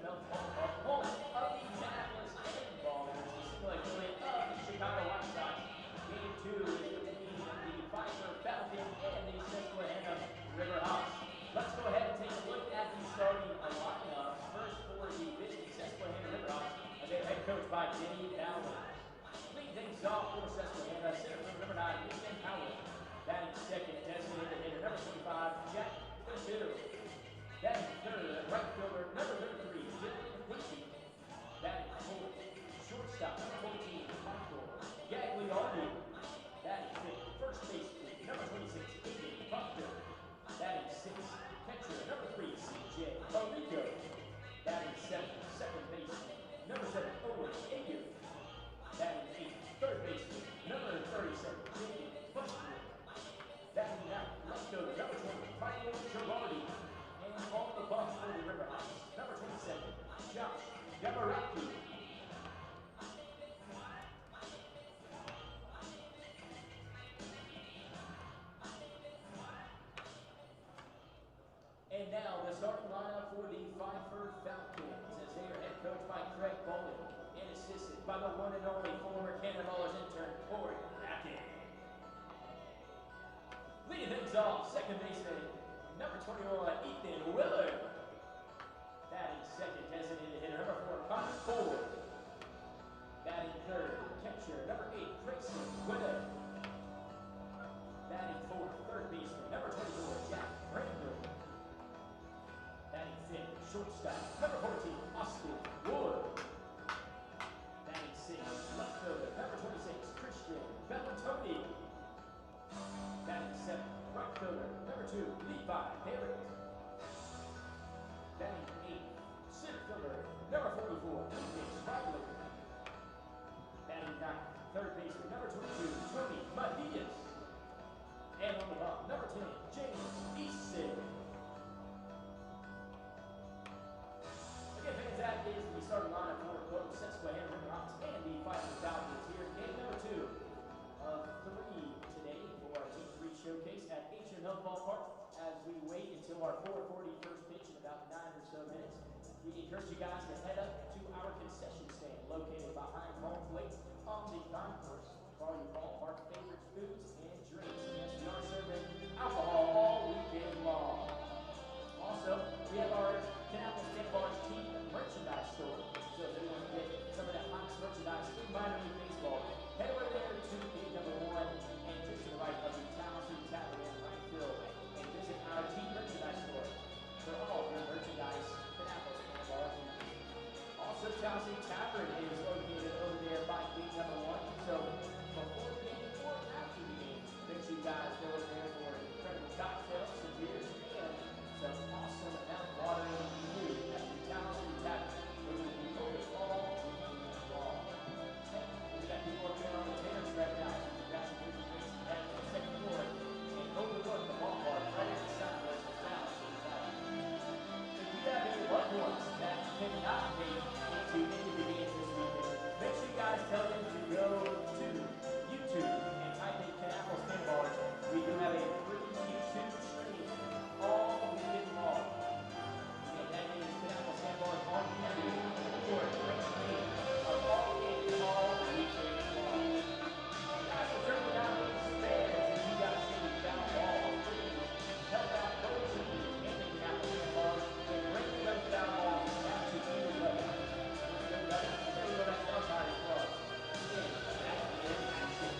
of Ballpark, home of the Kannapolis Ballers, the single affiliate of the Chicago White Sox. Game 2 is between the Pfeiffer Falcons and the Susquehanna Riverhawks. Let's go ahead and take a look at the starting lineups. First for the visiting Susquehanna Riverhawks, they're head coached by Denny Ballard. Lead things off for Susquehanna, center field number 9, Ethan Howard. Batting second, designated hitter number 25, Jack Pfeiffer. Batting third, right fielder number 33, Dylan Whitney. Batting fourth, shortstop number 14, Michael Gagliardi. Batting fifth, first baseman number 26, Aiden Buckner. Batting sixth, catcher number 3, CJ Barico. Batting seventh, second baseman number 7, Owen Ayer. Batting eighth, third baseman number 37, Jaden Buckner. Batting ninth, left fielder number 20, Michael Girardi. And on the bump for the Riverhawks, number 27, Josh Gamaraki. And now the starting lineup for the Pfeiffer Falcons, as they are head coached by Craig Bowling and assisted by the one and only former Kannapolis intern, Corey Bracken. Leading things off, second baseman, number 21, Ethan Willard. Batting second, designated hitter number 4, Connor Ford. Batting third, catcher number 8, Grayson Winner. Batting fourth, third baseman number 24, Jack Brandon. Batting fifth, shortstop number 14, Austin Wood. Batting sixth, left fielder number 26, Christian Bellatoni. Batting seventh, right fielder number 2, Levi Barrett. Batting eighth, center fielder number 44, Lucas Riley. Batting ninth, third baseman number 22, Tony Matias. And on the bump, number 10, James Easton. Again, fans, that is the starting lineup for both Susquehanna Riverhawks and the Pfeiffer Falcons here in game number 2 of 3 today for our Team 3 showcase at Atrium Ballpark. As we wait until our 4:40 first pitch in about 9 or so minutes, we encourage you guys to head up to our concession stand located behind home plate on the concourse for all your ballpark favorite foods and drinks. Yes, we are serving alcohol all weekend long. Also, we have our Kannapolis team merchandise store. So if you want to get some of that hottest merchandise in minor league baseball, head over there to gate number 1 and just to the right of the Town Street Tavern in Rhineville and visit our team merchandise store for all of your merchandise, Kannapolis baseball. Also, Town Street Tavern is located over there by gate number 1. So before the game or after the game, make sure you guys go over there for incredible cocktails, some beers, and some awesome mouth-watering food at the Town Street Tavern, which will be open all weekend long. We got people up there on the terrace right now. We've got some good drinks at the second floor and overlook the ballpark right at the southwest of Town Street Tavern. If you have any loved ones that cannot make into the games this weekend, make sure you guys tell them to go to YouTube and type in Kannapolis Pinballers. We do have a free YouTube stream all weekend long. And that is Kannapolis Pinballers on YouTube for a great stream of all games all weekend long. Guys, we're certainly not losing fans if you guys see the down ball. Help out both teams and the Kannapolis Pinballers and bring those down balls down to even level. There we go, that Starshine Club. Again, that is action.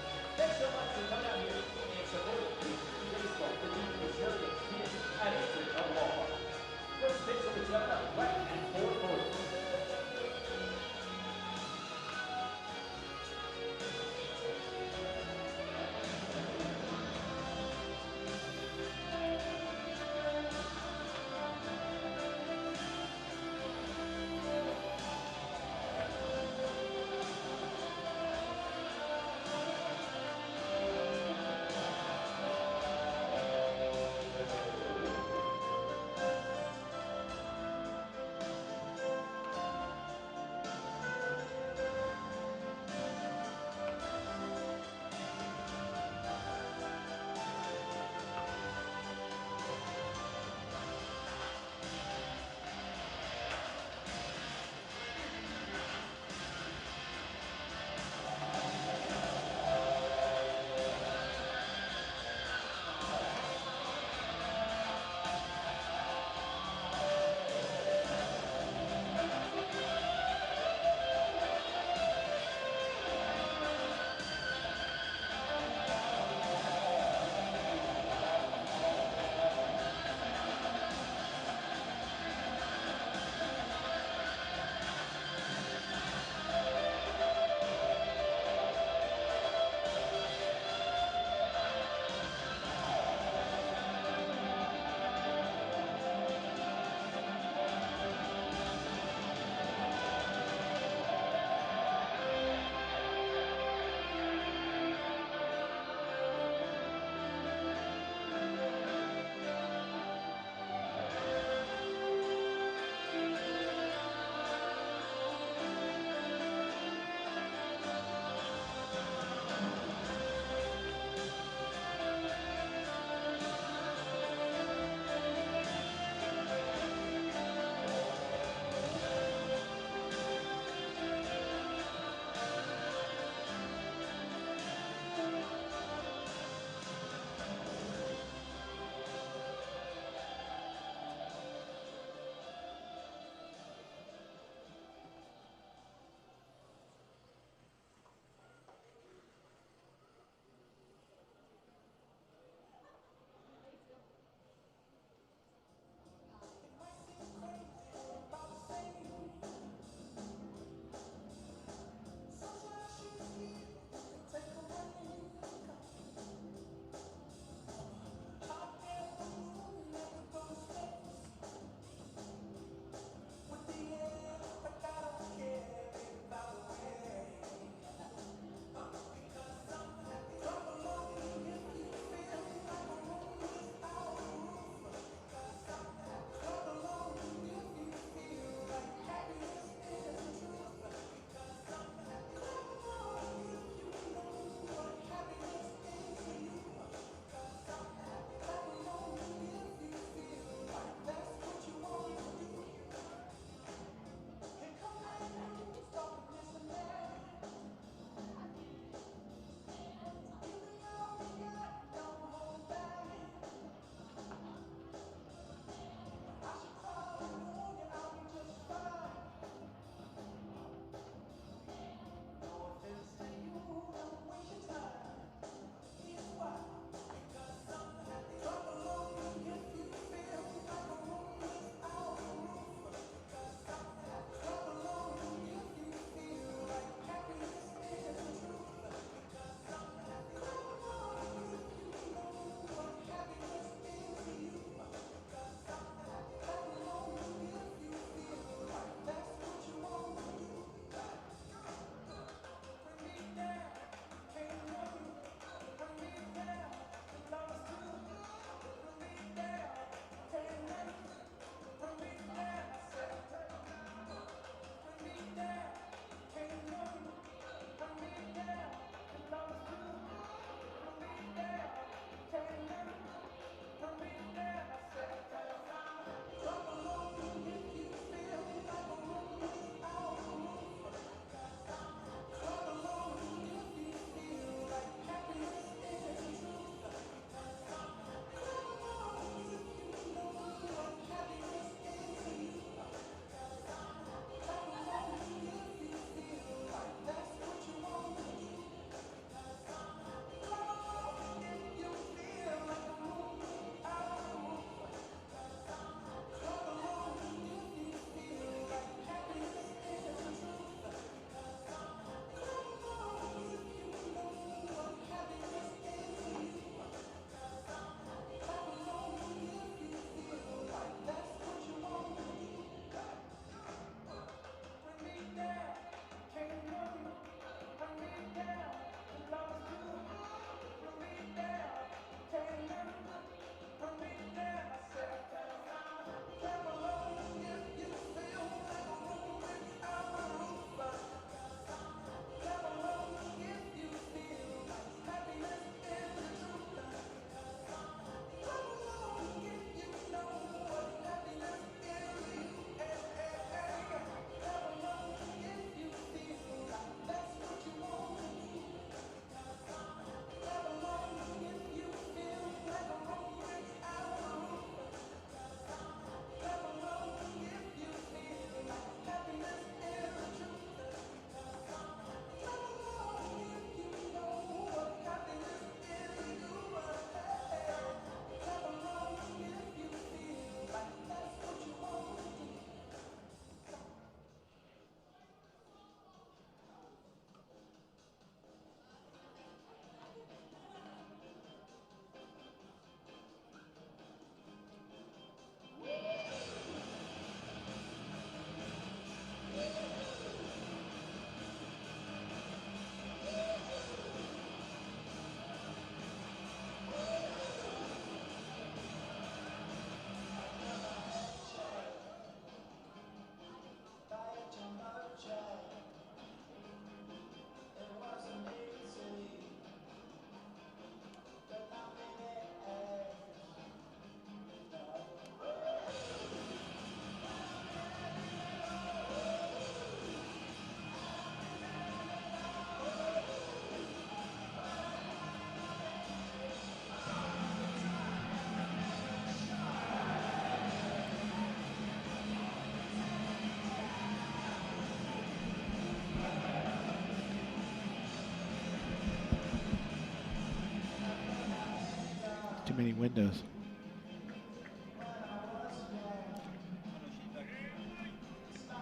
many windows.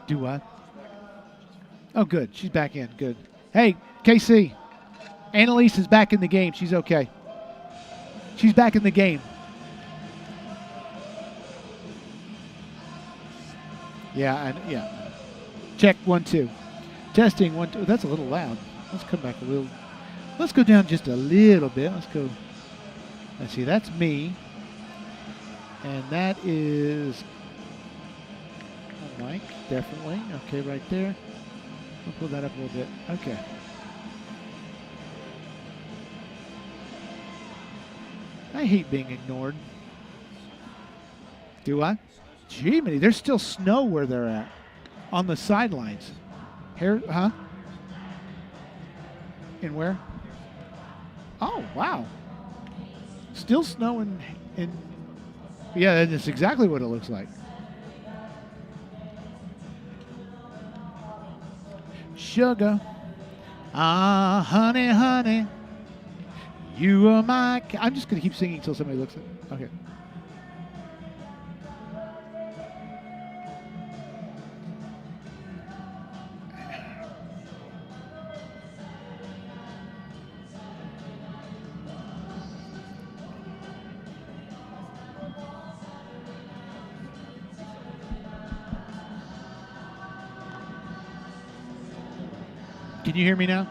Do what? Oh, good. She's back in. Good. Hey, KC. Annalise is back in the game. She's okay. She's back in the game. Yeah. Check 1 2. Testing 1 2. That's a little loud. Let's come back a little. Let's go down just a little bit. Let's go. Let's see. That's me. And that is Mike, definitely. Okay, right there. We'll pull that up a little bit. Okay. I hate being ignored. Do I? Gee, there's still snow where they're at. On the sidelines. Here, huh? In where? Oh, wow. Still snow in yeah, that's exactly what it looks like. Sugar. Ah, honey, honey. You are my... I'm just going to keep singing until somebody looks at it. Okay. Can you hear me now?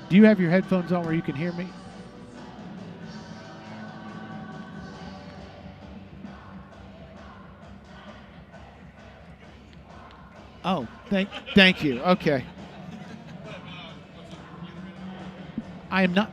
Do you have your headphones on where you can hear me? Oh, thank you. Okay. I am not...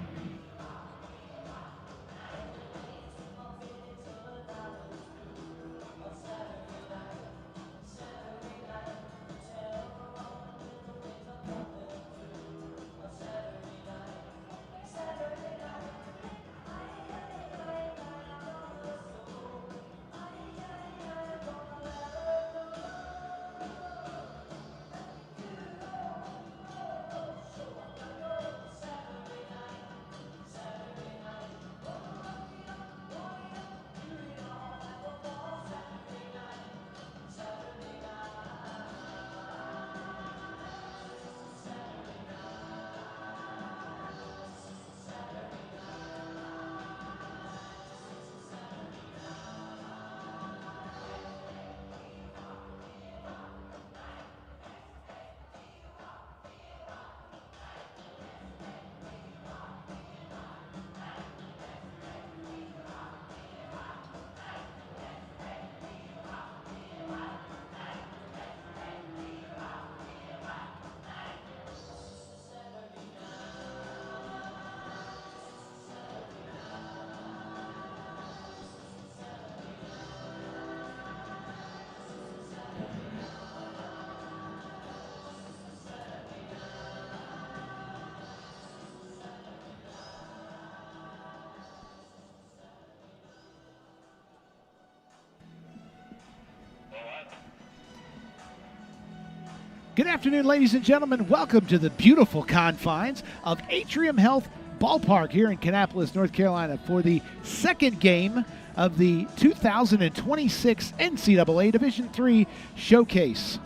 Good afternoon, ladies and gentlemen. Welcome to the beautiful confines of Atrium Health Ballpark here in Kannapolis, North Carolina for the second game of the 2026 NCAA Division III Showcase.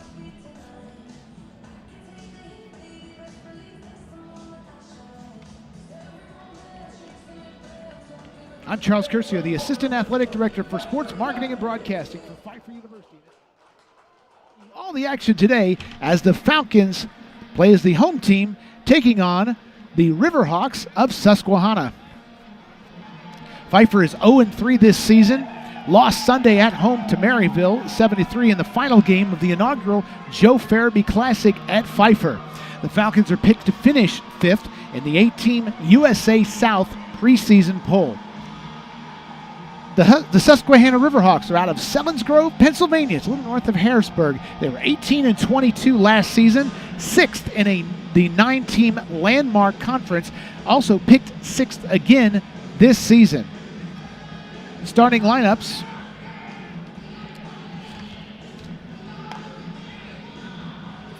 I'm Charles Curcio, the Assistant Athletic Director for Sports Marketing and Broadcasting for Pfeiffer University. All the action today as the Falcons play as the home team, taking on the Riverhawks of Susquehanna. Pfeiffer is 0-3 this season. Lost Sunday at home to Maryville, 73 in the final game of the inaugural Joe Farabee Classic at Pfeiffer. The Falcons are picked to finish 5th in the 8-team USA South preseason poll. The Susquehanna Riverhawks are out of Selinsgrove, Pennsylvania. It's a little north of Harrisburg. They were 18-22 last season, 6th in the 9-team Landmark Conference. Also picked 6th again this season. Starting lineups.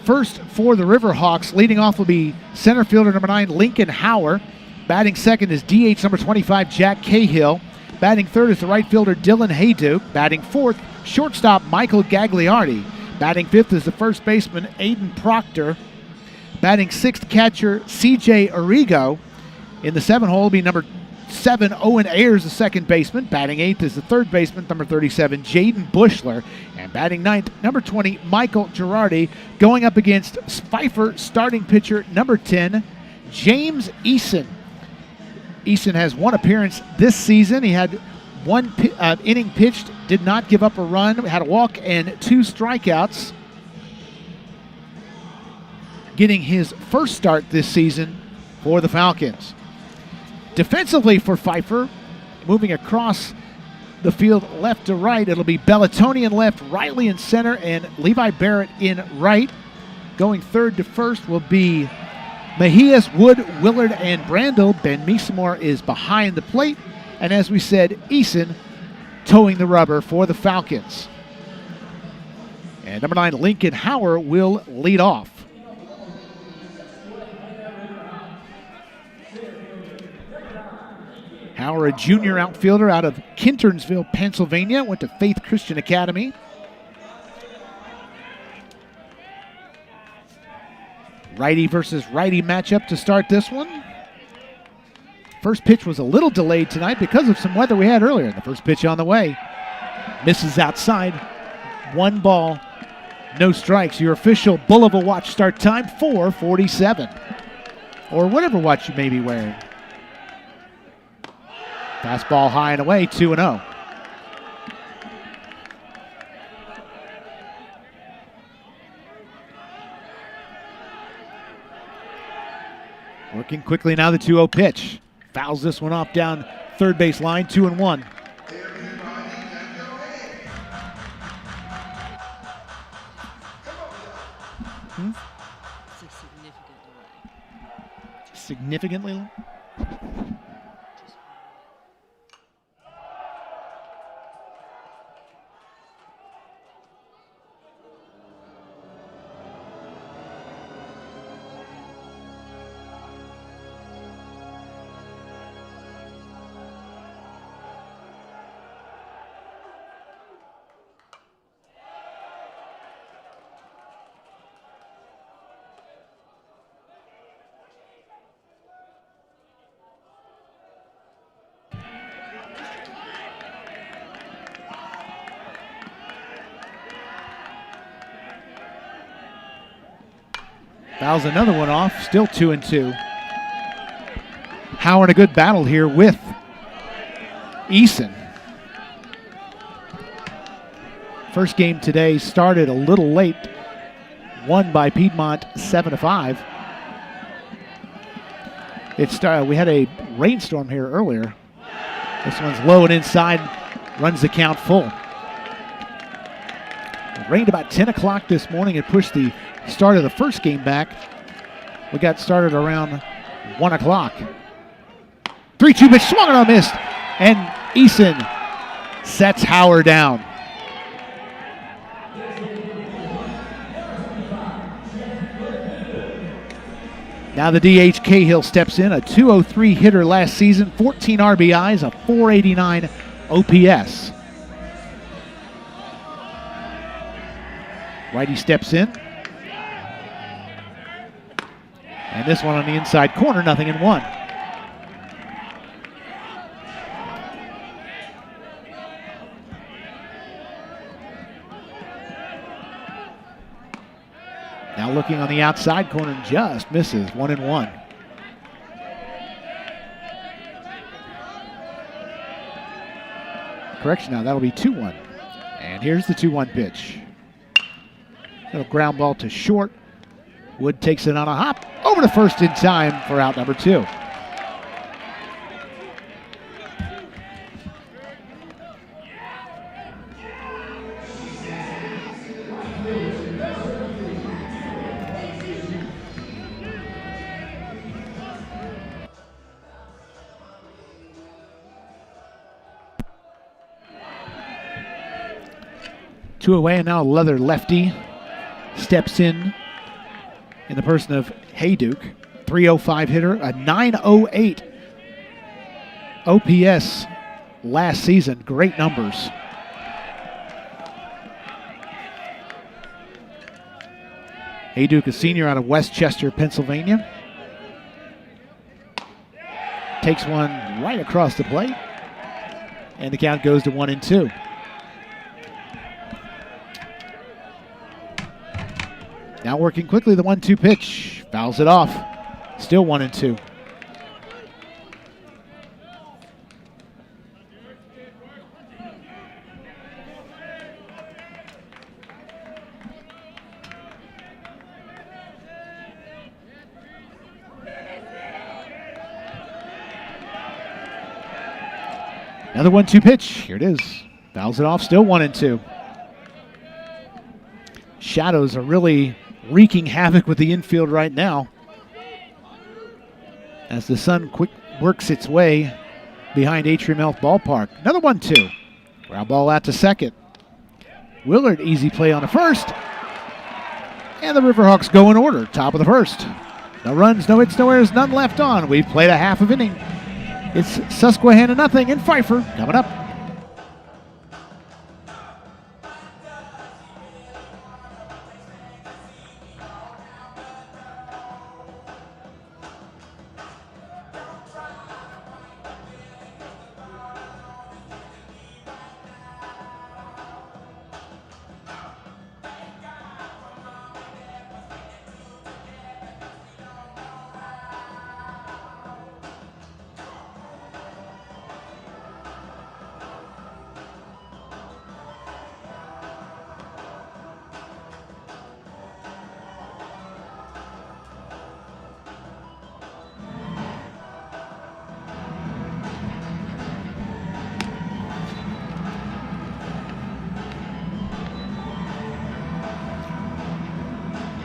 First for the Riverhawks, leading off will be center fielder number 9, Lincoln Hauer. Batting second is DH number 25, Jack Cahill. Batting third is the right fielder, Dylan Hayduke. Batting fourth, shortstop, Michael Gagliardi. Batting fifth is the first baseman, Aiden Proctor. Batting sixth, catcher, CJ Arrigo. In the 7 hole will be number 7, Owen Ayers, the second baseman. Batting eighth is the third baseman, number 37, Jaden Bushler. And batting ninth, number 20, Michael Girardi, going up against Pfeiffer starting pitcher, number 10, James Eason. Eason has 1 appearance this season. He had 1 inning pitched, did not give up a run, had a walk and 2 strikeouts. Getting his first start this season for the Falcons. Defensively for Pfeiffer, moving across the field left to right, it'll be Bellatoni in left, Riley in center, and Levi Barrett in right. Going third to first will be Mejias, Wood, Willard, and Brandel. Ben Meesemore is behind the plate. And as we said, Eason towing the rubber for the Falcons. And number 9, Lincoln Hauer will lead off. Hauer, a junior outfielder out of Kinternsville, Pennsylvania, went to Faith Christian Academy. Righty versus righty matchup to start this one. First pitch was a little delayed tonight because of some weather we had earlier. The first pitch on the way. Misses outside. 1 ball, no strikes. Your official Bulliva watch start time, 4:47. Or whatever watch you may be wearing. Fastball high and away, 2-0. Working quickly now, the 2-0 pitch. Fouls this one off down third base line, 2-1. It's a significant delay. Significantly? Fouls another one off, still 2-2. Hauer in a good battle here with Eason. First game today started a little late, won by Piedmont 7-5. We had a rainstorm here earlier. This one's low and inside, runs the count full. It rained about 10 o'clock this morning. It pushed the start of the first game back. We got started around 1 o'clock. 3-2 pitch, swung and a miss. And Eason sets Hauer down. Now the DH Cahill steps in, a .203 hitter last season, 14 RBIs, a .489 OPS. Righty steps in. And this one on the inside corner, 0-1. Now looking on the outside corner, just misses, 1-1. Correction now, that'll be 2-1. And here's the 2-1 pitch. Little ground ball to short. Wood takes it on a hop over to first in time for out number 2. Two away, and now Leather lefty steps in the person of Hayduke. .305 hitter, a .908 OPS last season. Great numbers. Hayduke, a senior out of Westchester, Pennsylvania. Takes one right across the plate. And the count goes to 1-2. Now working quickly, the 1-2 pitch. Fouls it off. Still 1-2. Another 1-2 pitch. Here it is. Fouls it off. Still 1-2. Shadows are really wreaking havoc with the infield right now as the sun works its way behind Atrium Ballpark. Another 1-2. Ground ball out to second. Willard, easy play on the first. And the Riverhawks go in order. Top of the first. No runs, no hits, no errors, none left on. We've played a half of inning. It's Susquehanna nothing, and Pfeiffer coming up.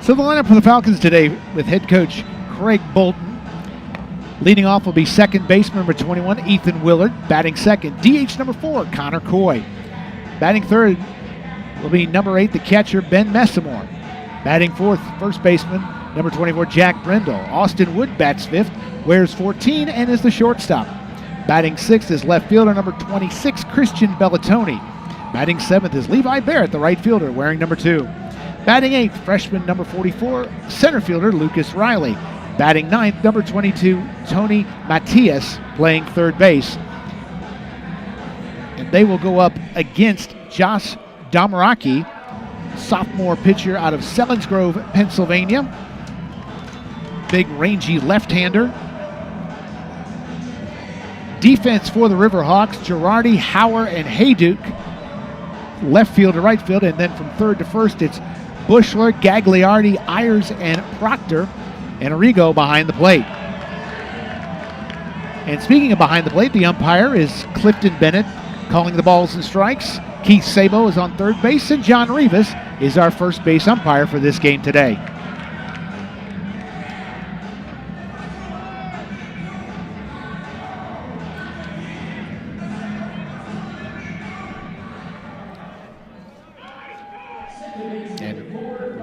So the lineup for the Falcons today with head coach Craig Bolton. Leading off will be second baseman number 21, Ethan Willard. Batting second, DH number 4, Connor Coy. Batting third will be number 8, the catcher, Ben Messamore. Batting fourth, first baseman number 24, Jack Brindle. Austin Wood bats fifth, wears 14, and is the shortstop. Batting sixth is left fielder number 26, Christian Bellatoni. Batting seventh is Levi Barrett, the right fielder, wearing number 2. Batting eighth, freshman number 44, center fielder Lucas Riley. Batting ninth, number 22, Tony Matias, playing third base. And they will go up against Josh Damaraki, sophomore pitcher out of Selinsgrove, Pennsylvania. Big, rangy left-hander. Defense for the Riverhawks, Girardi, Hauer, and Hayduke. Left field to right field, and then from third to first, it's Bushler, Gagliardi, Ayers, and Proctor, and Arrigo behind the plate. And speaking of behind the plate, the umpire is Clifton Bennett calling the balls and strikes. Keith Sabo is on third base, and John Rivas is our first base umpire for this game today.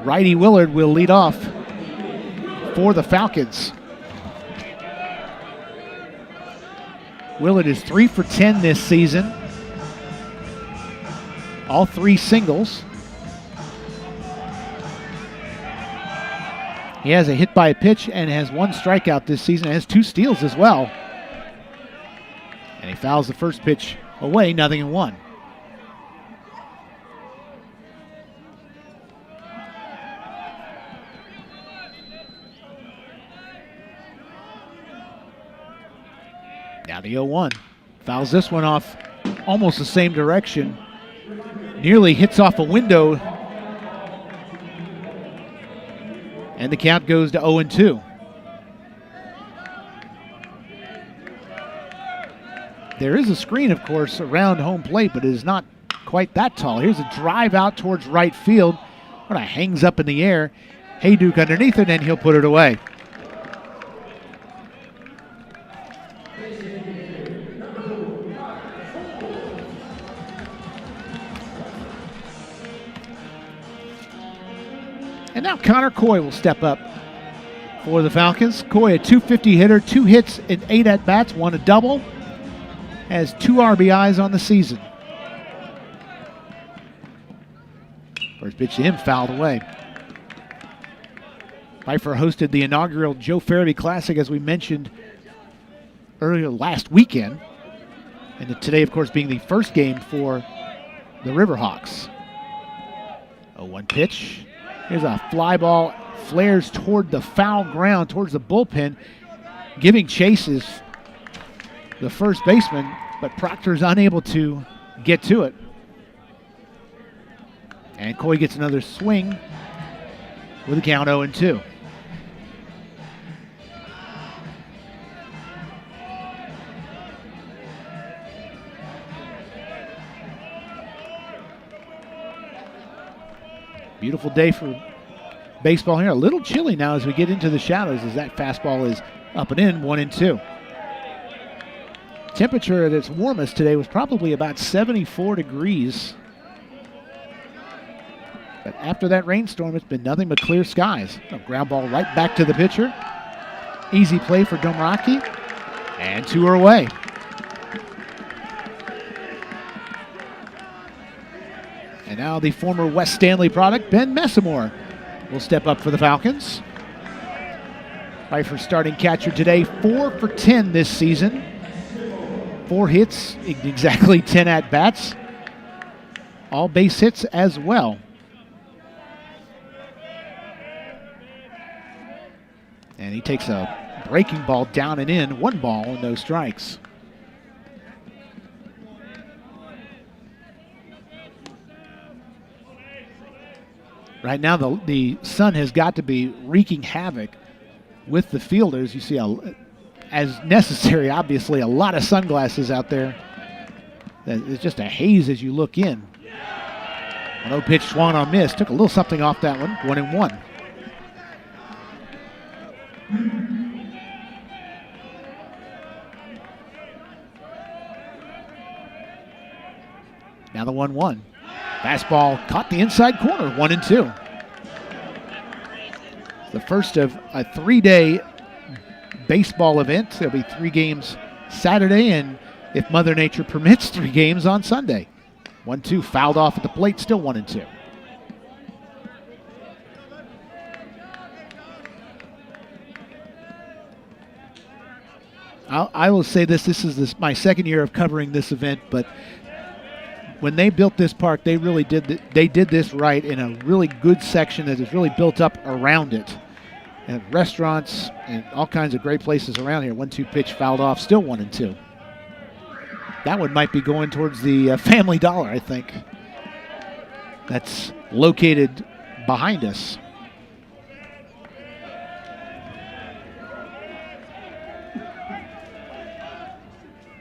Righty Willard will lead off for the Falcons. Willard is 3 for 10 this season. All 3 singles. He has a hit by a pitch and has 1 strikeout this season, and has 2 steals as well. And he fouls the first pitch away, 0-1. Now the 0-1. Fouls this one off almost the same direction. Nearly hits off a window. And the count goes to 0-2. There is a screen, of course, around home plate, but it is not quite that tall. Here's a drive out towards right field. When it hangs up in the air. Hayduke underneath it, and he'll put it away. And now Connor Coy will step up for the Falcons. Coy, a .250 hitter, 2 hits and 8 at-bats, 1 a double. has 2 RBIs on the season. First pitch to him fouled away. Pfeiffer hosted the inaugural Joe Farabee Classic, as we mentioned earlier last weekend. And today, of course, being the first game for the Riverhawks. 0-1 pitch. Here's a fly ball, flares toward the foul ground, towards the bullpen, giving chases the first baseman, but Proctor's unable to get to it. And Coy gets another swing with a count 0-2. Beautiful day for baseball here. A little chilly now as we get into the shadows, as that fastball is up and in, 1-2. Temperature at its warmest today was probably about 74 degrees. But after that rainstorm, it's been nothing but clear skies. A ground ball right back to the pitcher. Easy play for Domraki. And 2 are away. And now the former West Stanley product, Ben Messamore, will step up for the Falcons. Pfeiffer starting catcher today, 4 for 10 this season. 4 hits, exactly 10 at-bats. All base hits as well. And he takes a breaking ball down and in, 1 ball and no strikes. Right now, the sun has got to be wreaking havoc with the fielders. You see, as necessary, obviously, a lot of sunglasses out there. It's just a haze as you look in. 1-0 pitch swung on miss. Took a little something off that one. 1-1. Now the 1-1. Fastball caught the inside corner, 1-2. The first of a 3-day baseball event. There'll be 3 games Saturday, and if Mother Nature permits, 3 games on Sunday. 1-2 fouled off at the plate, still 1-2. I will say this is my second year of covering this event, but when they built this park, they really did this right in a really good section that is really built up around it. And restaurants and all kinds of great places around here. 1-2 pitch fouled off, still 1-2. That one might be going towards the Family Dollar, I think. That's located behind us.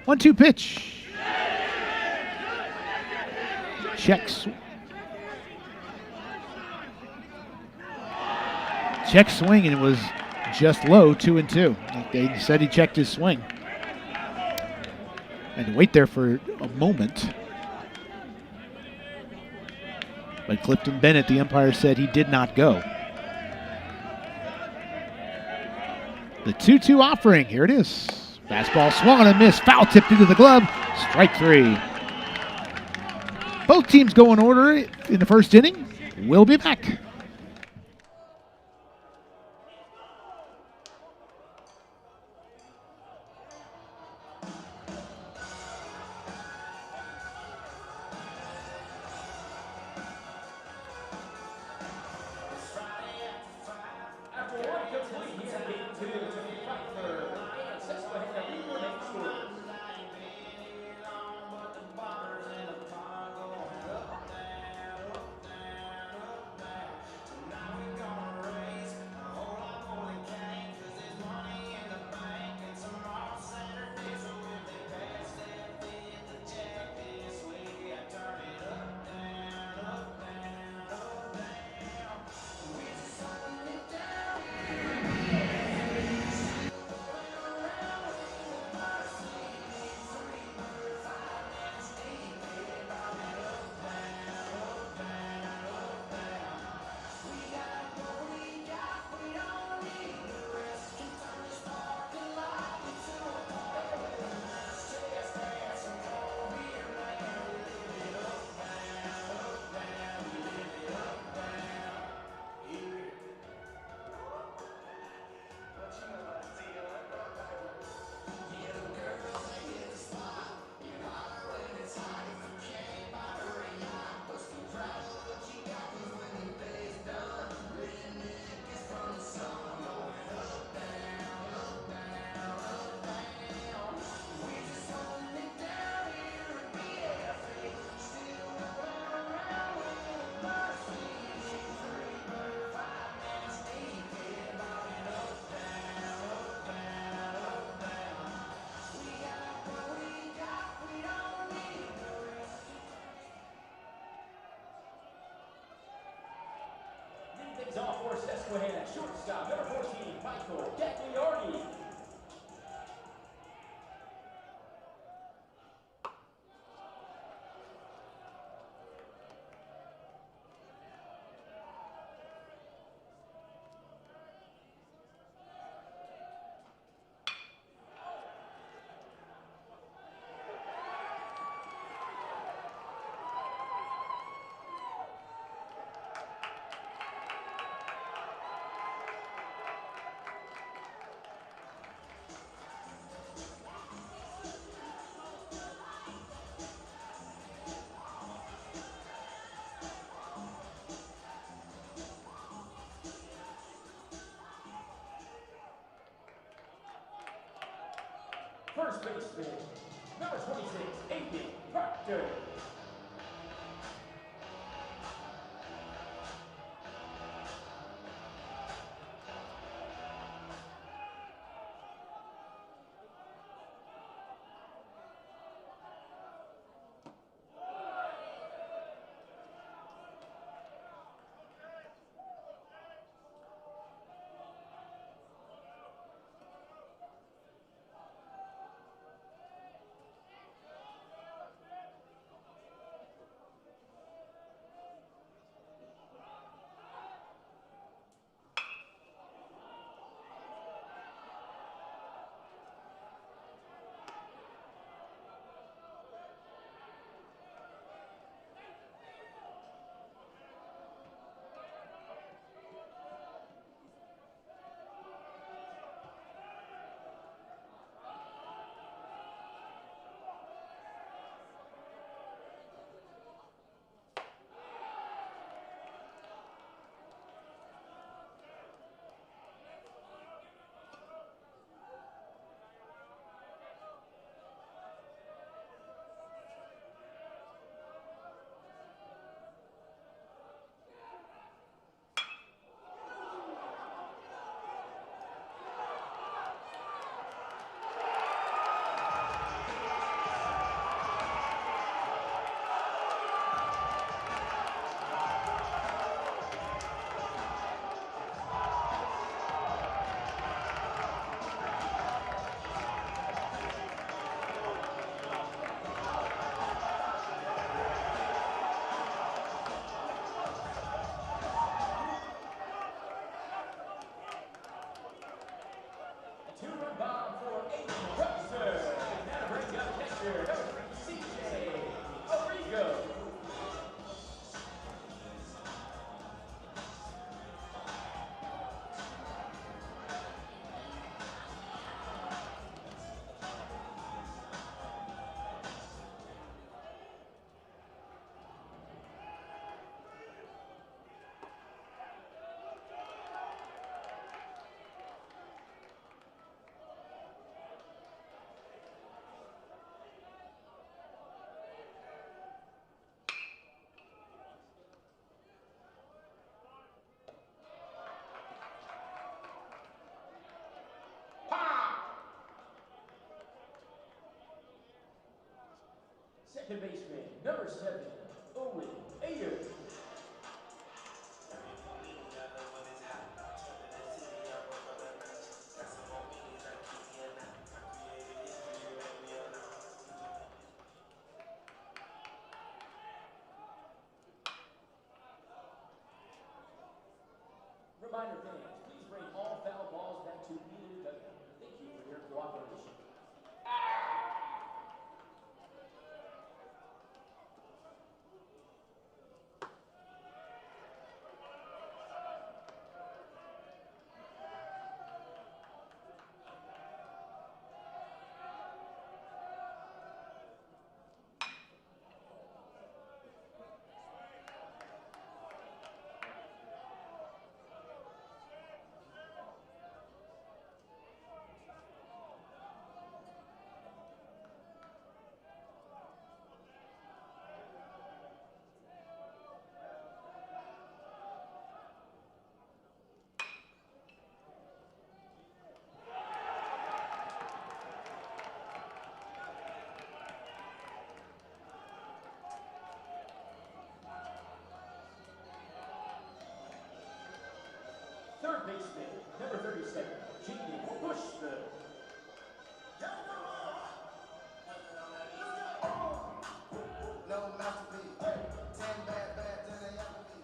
One-two pitch. Checks. Check swing, and it was just low, 2-2. They said he checked his swing. And to wait there for a moment. But Clifton Bennett, the umpire, said he did not go. The 2-2 offering, here it is. Fastball swung on a miss, foul tipped into the glove, strike 3. Both teams go in order in the first inning. We'll be back. Leads off for Susquehanna, shortstop, number 14, Michael Gagliardi. First baseman, number 26, Aiden Proctor. Two-run bomb for Aiden Proctor. Now to bring up catcher, number 3, CJ Arrigo. Second baseman, number 7, Owen Ayers. Reminder fans, please bring all foul balls back to either dugout. Thank you for your cooperation. Houston. No masterpiece. 10 bad, than they ever be.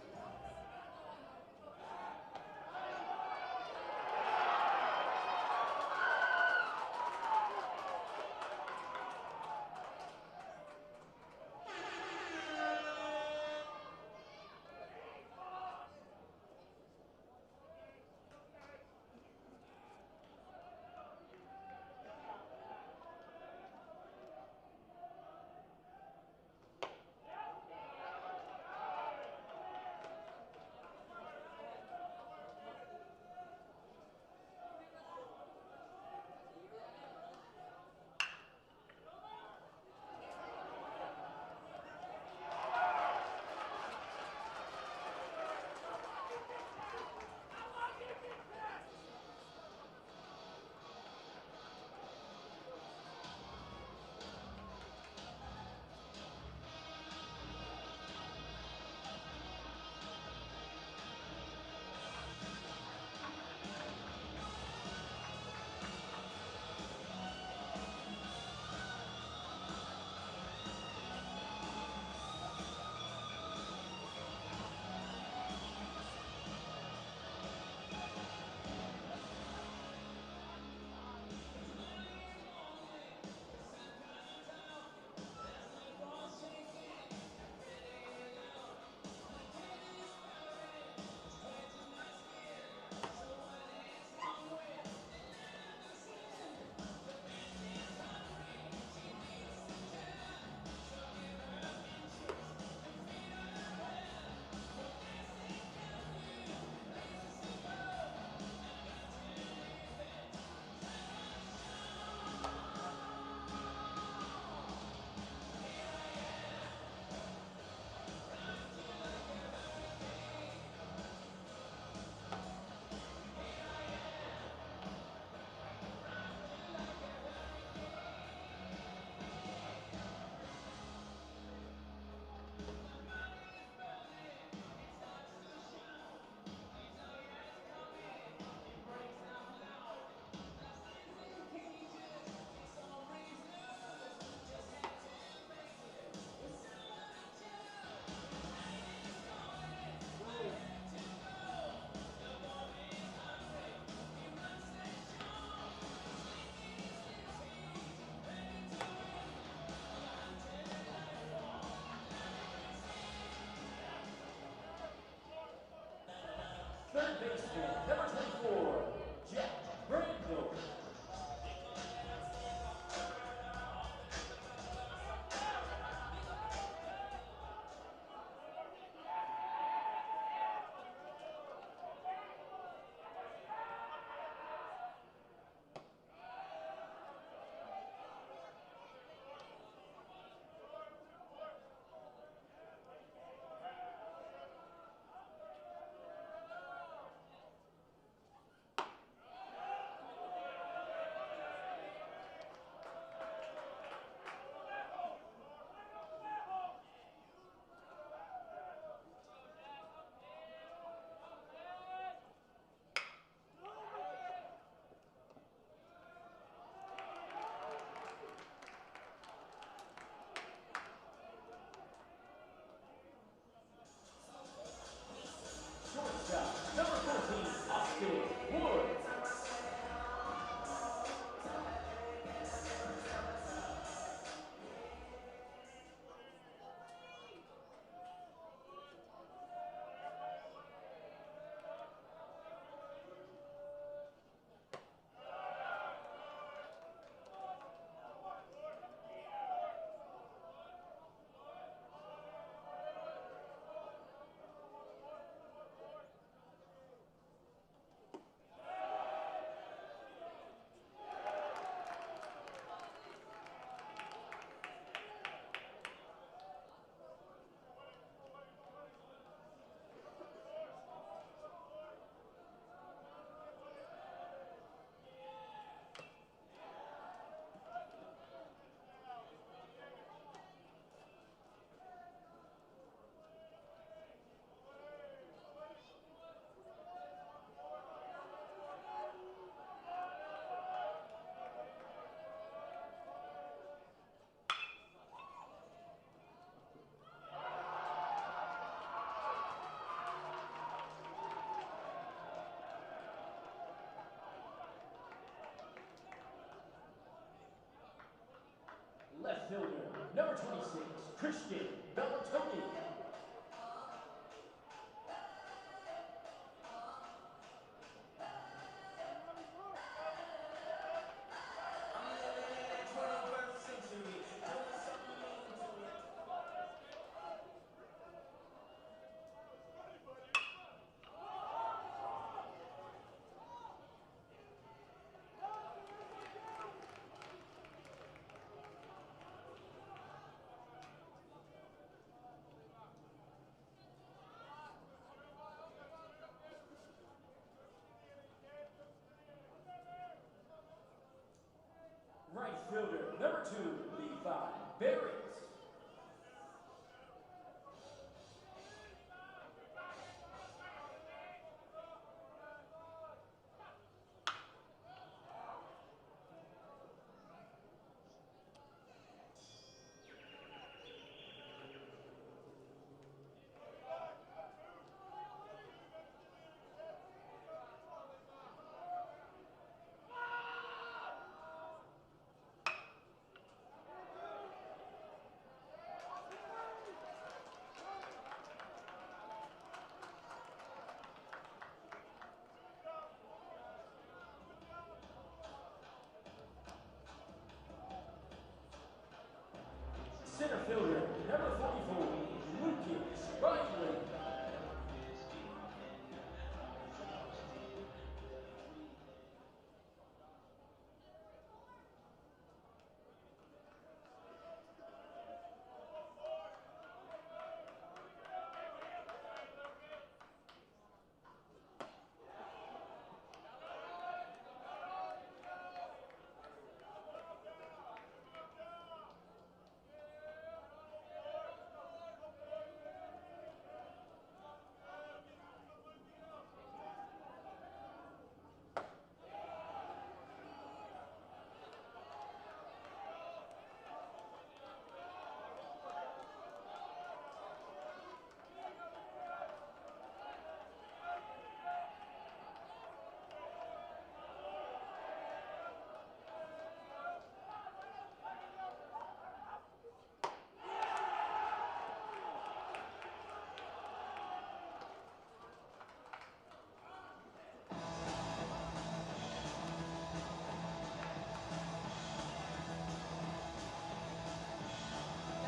fielder, number 26, Christian Bellatoni. Right fielder, number 2, the 5, Barrett. Center fielder, number 44, Lucas Riley.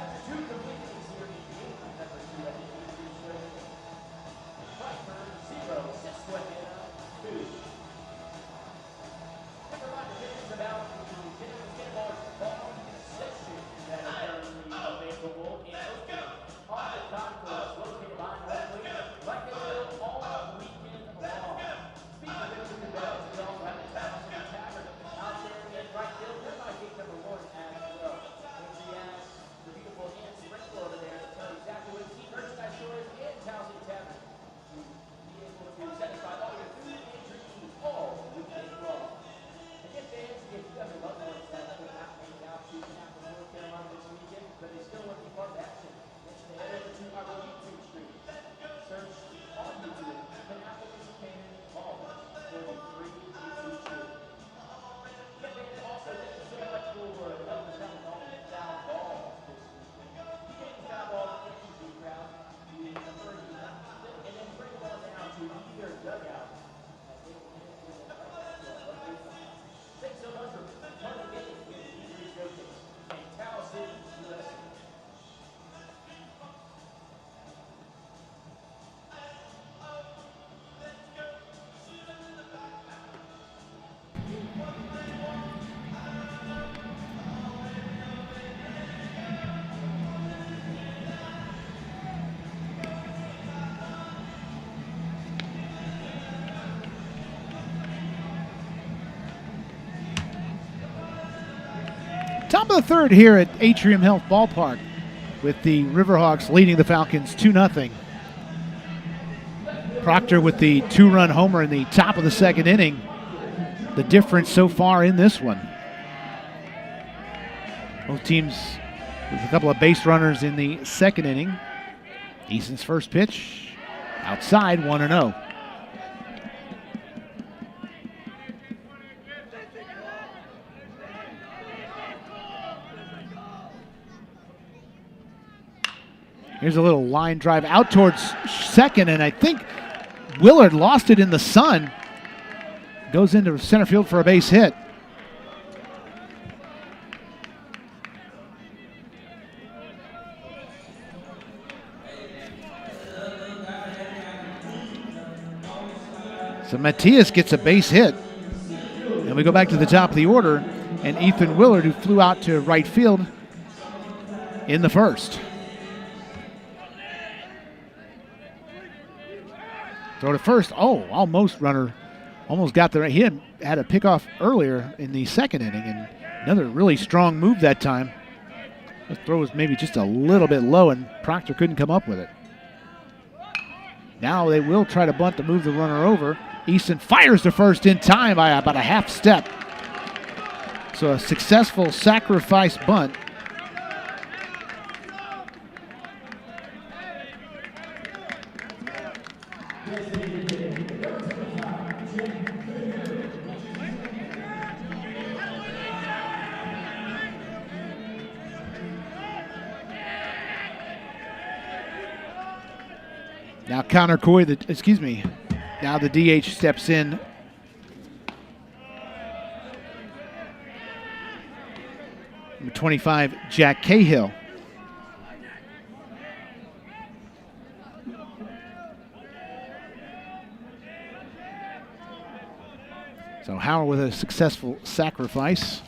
After 2 complete innings here in game number 2 at the Atrium Showcase. Pfeiffer 0, Susquehanna 2. Never mind the pitchers about the Kannapolis ball session that is currently available in Oakland. On the Kannapolis, located behind home plate, like they will all weekend long. Speaking of pitchers and bells, we also have the Townsend Tavern out there in right field. They're my gate number 1 as well. When she asks the beautiful Ann Sprinkle over there to tell you exactly what key merchandise store is in Townsend Tavern to be able to satisfy all your food and drink needs all weekend long. Again, fans, if you have a loved ones that could not make it out to Kannapolis, North Carolina this weekend, but they still want to be part of the action, make sure to head over to our YouTube stream. Search on YouTube, Kannapolis Cannonball for the free YouTube stream. Again, fans, also, thank you so much for helping us out with all the foul balls this weekend. You can foul ball in the crowd. We prefer you not to sit and then bring the ball down to either dugout. Thanks so much for participating in the E3 Showcase in Towel City, USA. Top of the third here at Atrium Health Ballpark with the Riverhawks leading the Falcons 2-0. Proctor with the 2-run homer in the top of the second inning. The difference so far in this one. Both teams with a couple of base runners in the second inning. Eason's first pitch, outside, 1-0. Here's a little line drive out towards second, and I think Willard lost it in the sun. Goes into center field for a base hit. So Matias gets a base hit. And we go back to the top of the order, and Ethan Willard, who flew out to right field in the first. Throw to first. Oh, almost runner. Almost got there. He had a pickoff earlier in the second inning, and another really strong move that time. The throw was maybe just a little bit low, and Proctor couldn't come up with it. Now they will try to bunt to move the runner over. Easton fires to first in time by about a half step. So a successful sacrifice bunt. Now Connor Coy, now the DH steps in. Number 25, Jack Cahill. So Howard with a successful sacrifice.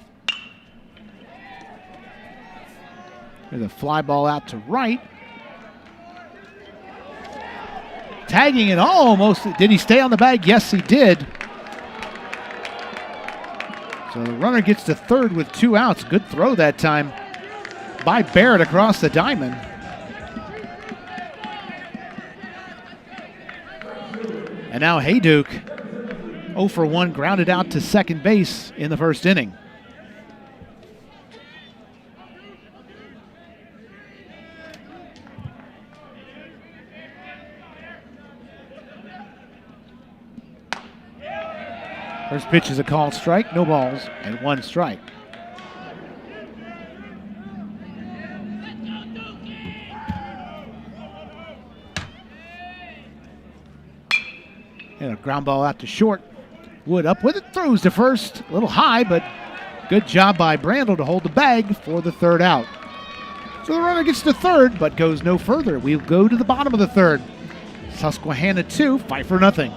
There's a fly ball out to right. Tagging it almost. Did he stay on the bag? Yes, he did. So the runner gets to third with 2 outs. Good throw that time by Barrett across the diamond. And now Hayduke, 0 for 1, grounded out to second base in the first inning. First pitch is a called strike, no balls, and 1 strike. And a ground ball out to short. Wood up with it, throws to first. A little high, but good job by Brandel to hold the bag for the third out. So the runner gets to third, but goes no further. We'll go to the bottom of the third. Susquehanna 2, Pfeiffer nothing.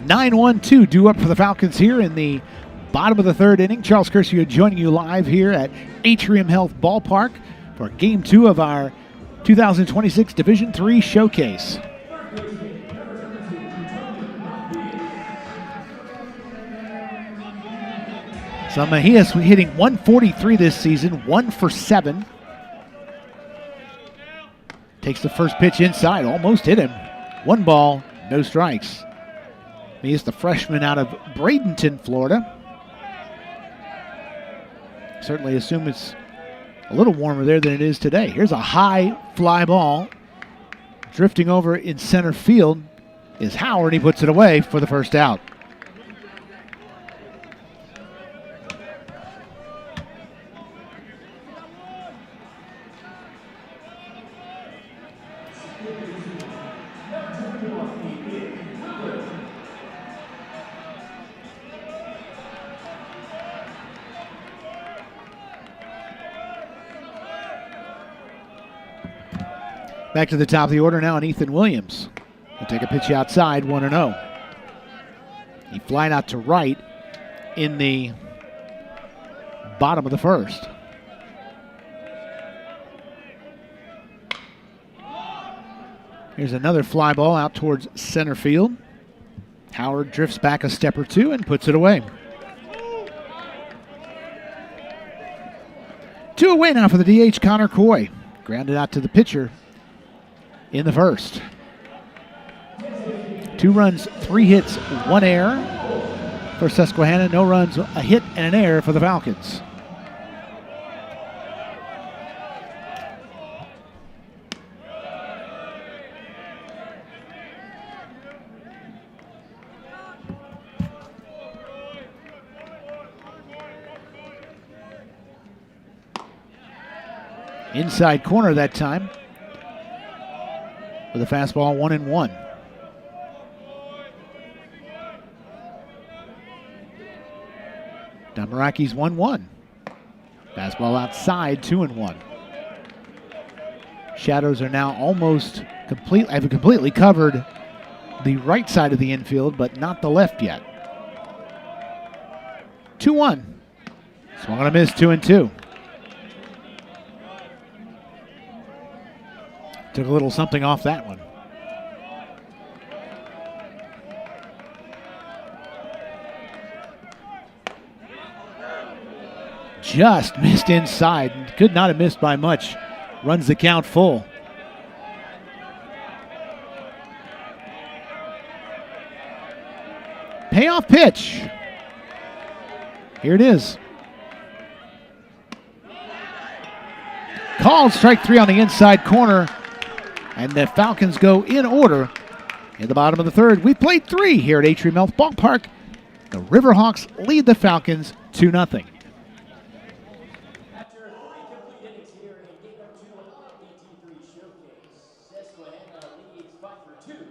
(9-1-2) due up for the Falcons here in the bottom of the third inning. Charles Curcio joining you live here at Atrium Health Ballpark for Game 2 of our 2026 Division III Showcase. So Mejias hitting 143 this season, 1 for 7. Takes the first pitch inside, almost hit him. 1 ball, no strikes. Mejias, the freshman out of Bradenton, Florida. Certainly assume it's a little warmer there than it is today. Here's a high fly ball. Drifting over in center field is Howard. He puts it away for the first out. Back to the top of the order now, and Ethan Williams will take a pitch outside, 1-0. He flied out to right in the bottom of the first. Here's another fly ball out towards center field. Howard drifts back a step or two and puts it away. 2 away now for the DH, Connor Coy. Grounded out to the pitcher in the first. 2 runs, 3 hits, 1 error for Susquehanna. No runs, a hit, and an error for the Falcons. Inside corner that time with a fastball, 1-1. Domaraki's 1-1. Fastball outside, 2-1. Shadows are now almost complete. Have completely covered the right side of the infield, but not the left yet. 2-1. Swung on a miss, 2-2. Took a little something off that one. Just missed inside. Could not have missed by much. Runs the count full. Payoff pitch. Here it is. Called strike 3 on the inside corner. And the Falcons go in order in the bottom of the third. We played 3 here at Atrium Ballpark. The Riverhawks lead the Falcons 2-0. After 3 complete innings here in game number 2 of the T3 showcase, Susquehanna leads Pfeiffer 2-0.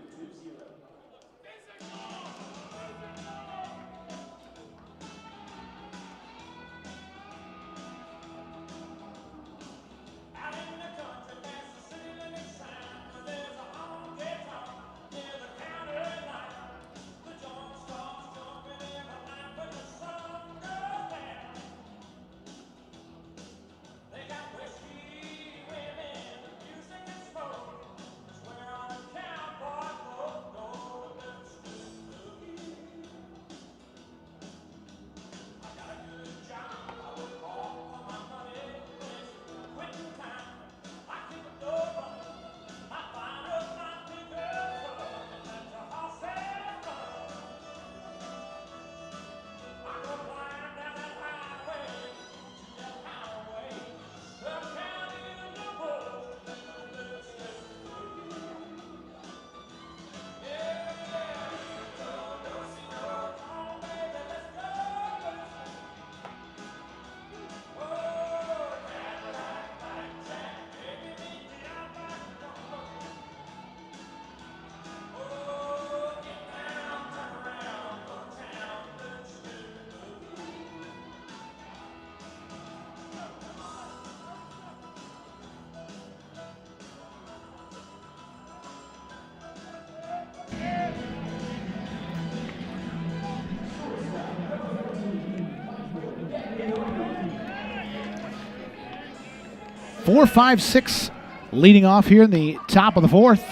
Four, 5, 6 leading off here in the top of the fourth.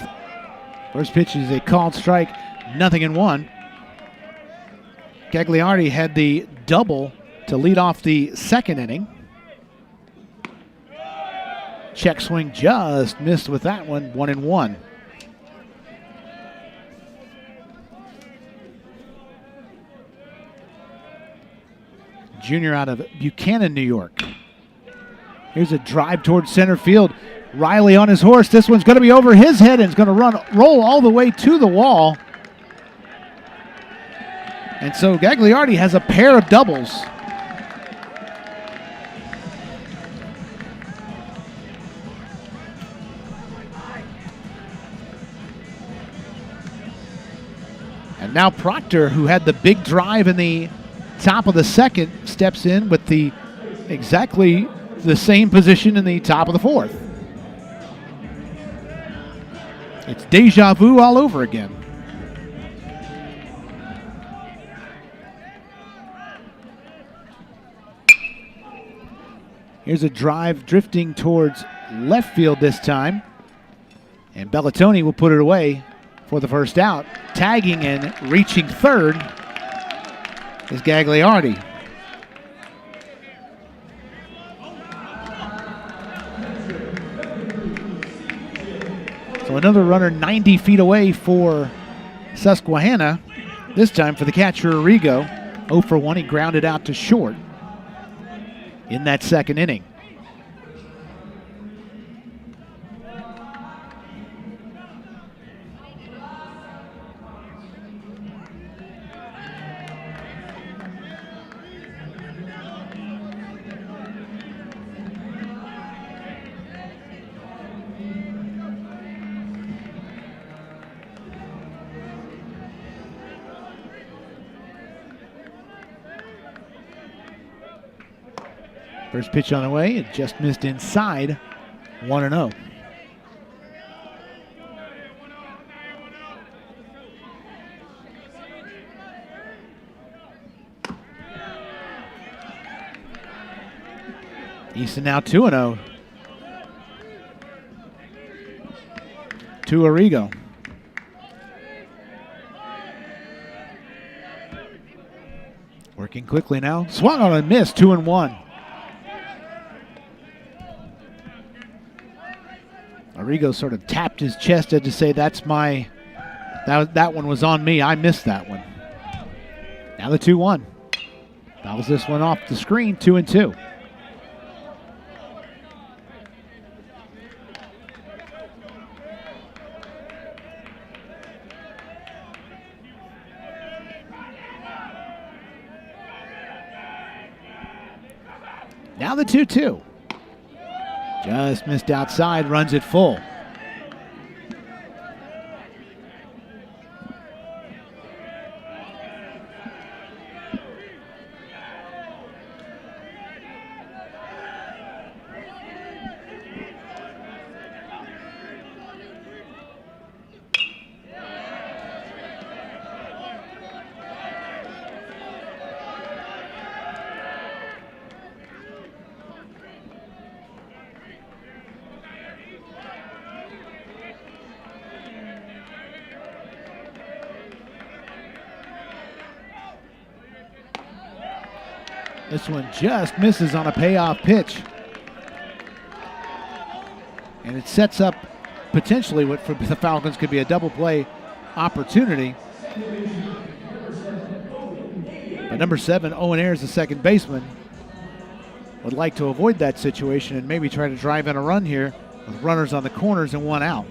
First pitch is a called strike, 0-1. Gagliardi had the double to lead off the second inning. Check swing just missed with that one, 1-1. Junior out of Buchanan, New York. Here's a drive towards center field. Riley on his horse. This one's going to be over his head and it's going to roll all the way to the wall. And so Gagliardi has a pair of doubles. And now Proctor, who had the big drive in the top of the second, steps in with the exactly the same position in the top of the fourth. It's deja vu all over again. Here's a drive drifting towards left field this time. And Bellatoni will put it away for the first out. Tagging and reaching third is Gagliardi. So another runner 90 feet away for Susquehanna. This time for the catcher, Arrigo. 0 for 1, he grounded out to short in that second inning. First pitch on the way, it just missed inside, 1-0. Easton now 2-0. To Arrigo. Working quickly now. Swung on a miss, 2-1. Arrigo sort of tapped his chest to say, that one was on me. I missed that one. Now the 2-1. Fouls this one off the screen, 2-2. Now the 2-2. Just missed outside, runs it full. This one just misses on a payoff pitch. And it sets up potentially what for the Falcons could be a double play opportunity. But number 7, Owen Ayers, the second baseman, would like to avoid that situation and maybe try to drive in a run here with runners on the corners and one out.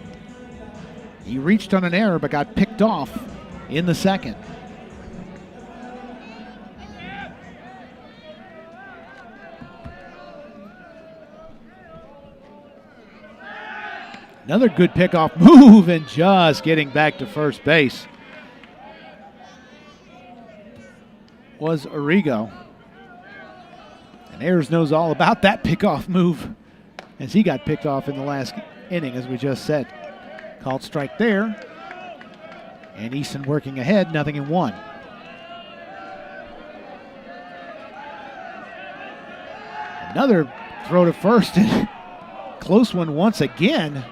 He reached on an error but got picked off in the second. Another good pickoff move and just getting back to first base was Arrigo. And Ayers knows all about that pickoff move as he got picked off in the last inning, as we just said. Called strike there. And Easton working ahead, 0-1. Another throw to first and close one once again.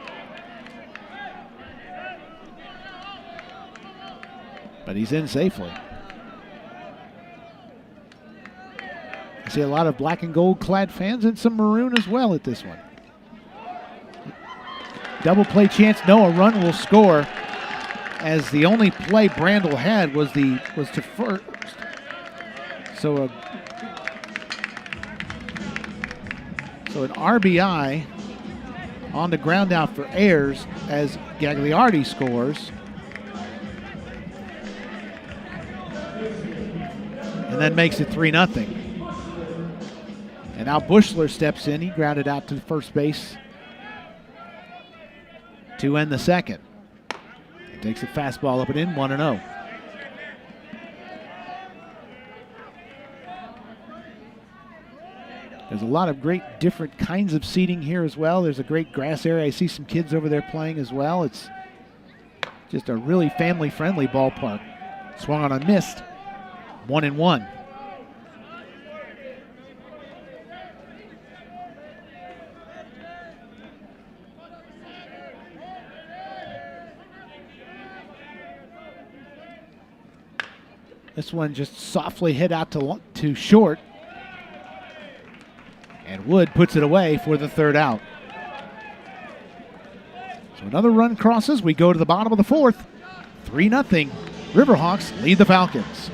But he's in safely. I see a lot of black and gold clad fans and some maroon as well at this one. Double play chance, no, a run will score, as the only play Brandel had was to first. So an RBI on the ground out for Ayers as Gagliardi scores. And then makes it 3-0. And now Bushler steps in. He grounded out to first base to end the second. He takes a fastball up and in, 1-0. There's a lot of great different kinds of seating here as well. There's a great grass area. I see some kids over there playing as well. It's just a really family-friendly ballpark. Swung on and missed. 1-1. This one just softly hit out to short. And Wood puts it away for the third out. So another run crosses. We go to the bottom of the fourth. 3-0. Riverhawks lead the Falcons.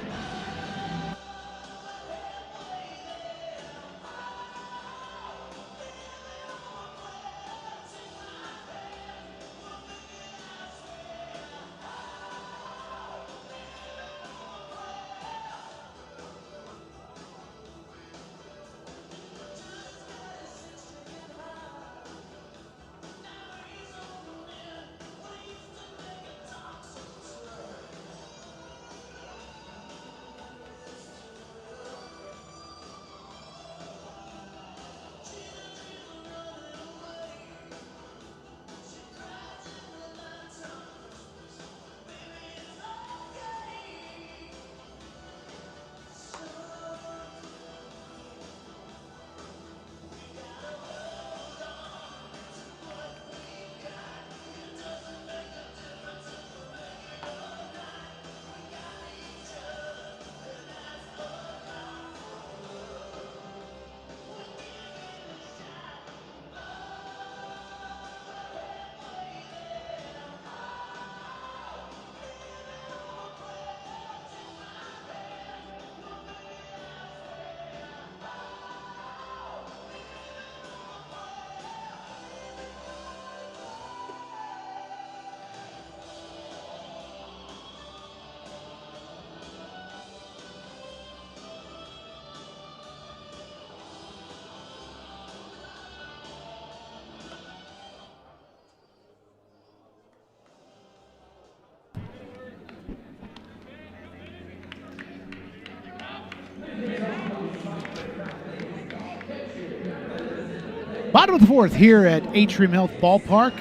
Bottom of the fourth here at Atrium Health Ballpark.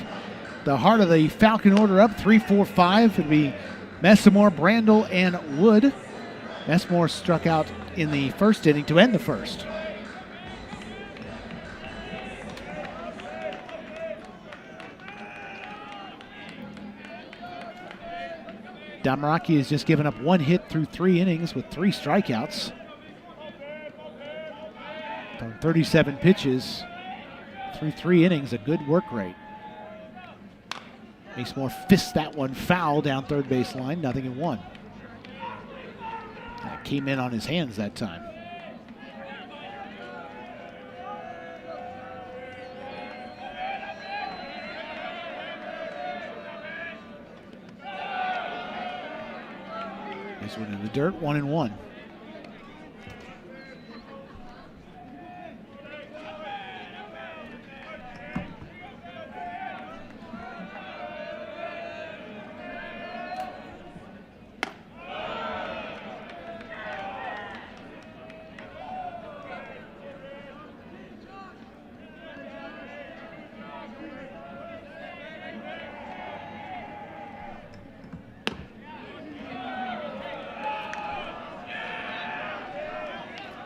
The heart of the Falcon order up, 3-4-5. It'll be Messamore, Brandel, and Wood. Messamore struck out in the first inning to end the first. Damaraki has just given up one hit through 3 innings with 3 strikeouts. On 37 pitches through 3 innings, a good work rate. Messamore fists that one foul down third base line, 0-1. That came in on his hands that time. This one in the dirt, 1-1.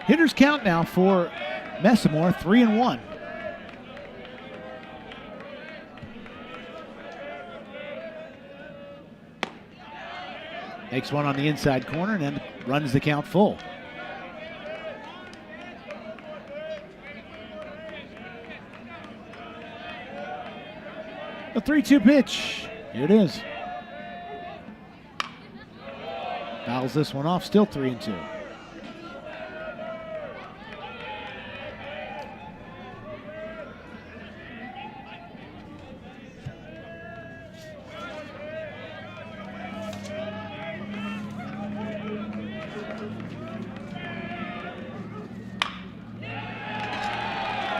Hitters count now for Messamore, 3-1. Makes one on the inside corner and then runs the count full. The 3-2 pitch. Here it is. Fouls this one off, still 3-2.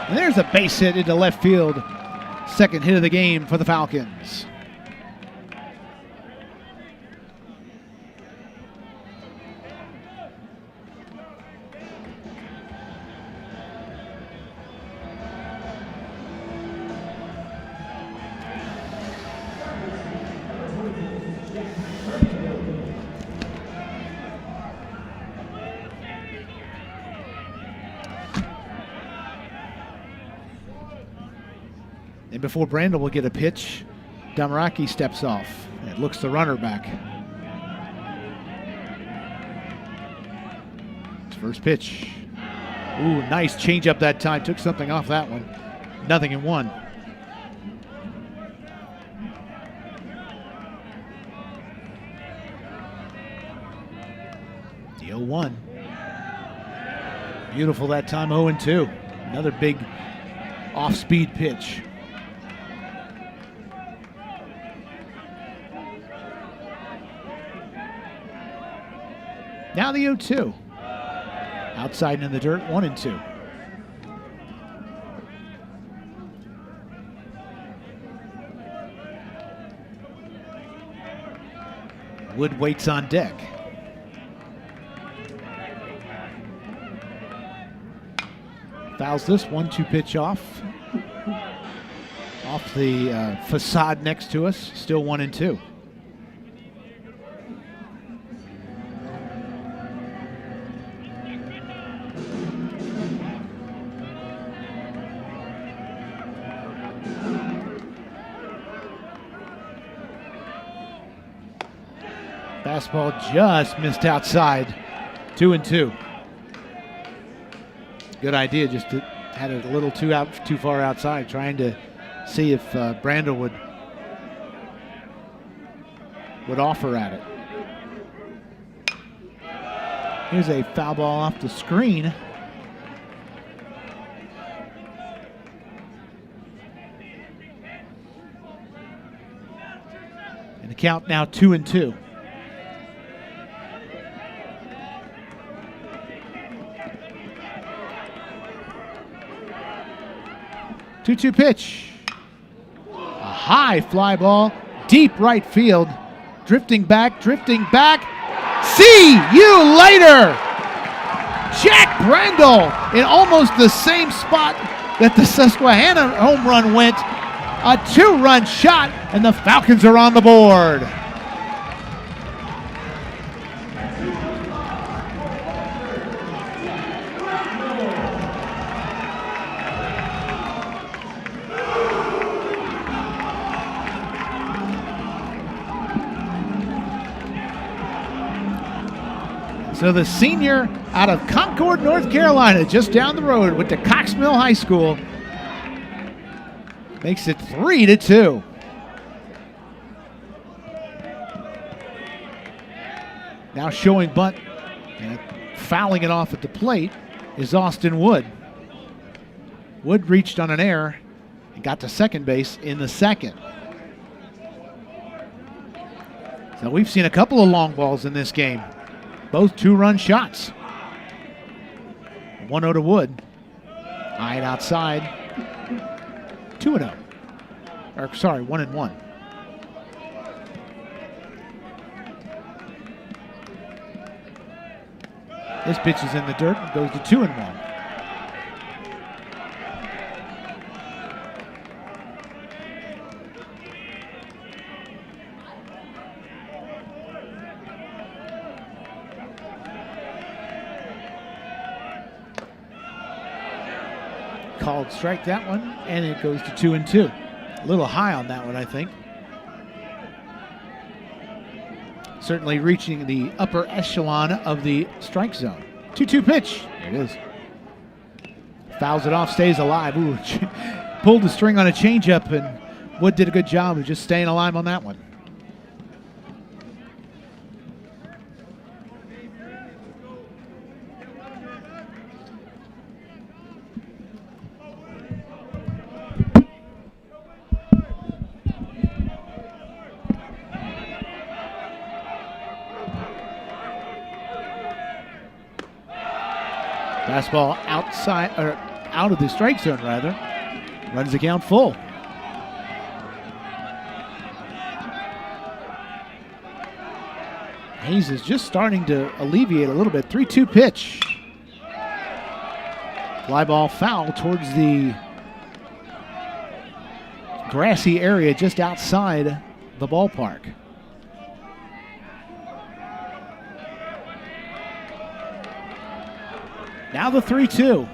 And there's a base hit into left field. Second hit of the game for the Falcons. And before Brandel will get a pitch, Damaraki steps off and looks the runner back. His first pitch. Ooh, nice changeup that time. Took something off that one. 0-1. The 0-1. Beautiful that time, 0-2. Another big off-speed pitch. Now the 0-2. Outside and in the dirt, 1-2. Wood waits on deck. Fouls this 1-2 pitch off. Off the facade next to us, still 1-2. Fastball just missed outside. 2-2. Good idea, just had it a little too far outside, trying to see if Brandel would offer at it. Here's a foul ball off the screen. And the count now 2-2. 2-2 pitch. A high fly ball, deep right field. Drifting back. See you later! Jack Brandel in almost the same spot that the Susquehanna home run went. A 2-run shot, and the Falcons are on the board. So the senior out of Concord, North Carolina, just down the road, went to Cox Mill High School, makes it 3-2. Now showing bunt and fouling it off at the plate is Austin Wood. Wood reached on an error and got to second base in the second. So we've seen a couple of long balls in this game. Both 2-run shots. 1-0 to Wood. Eye outside. 2-0. Or sorry, 1-1. This pitch is in the dirt and goes to 2-1. Called strike that one, and it goes to 2-2. A little high on that one, I think. Certainly reaching the upper echelon of the strike zone. 2-2 pitch. There it is. Fouls it off, stays alive. Ooh, pulled the string on a changeup and Wood did a good job of just staying alive on that one. Fastball outside, or out of the strike zone rather. Runs the count full. Hayes is just starting to alleviate a little bit. 3-2 pitch. Fly ball foul towards the grassy area just outside the ballpark. Now the 3-2.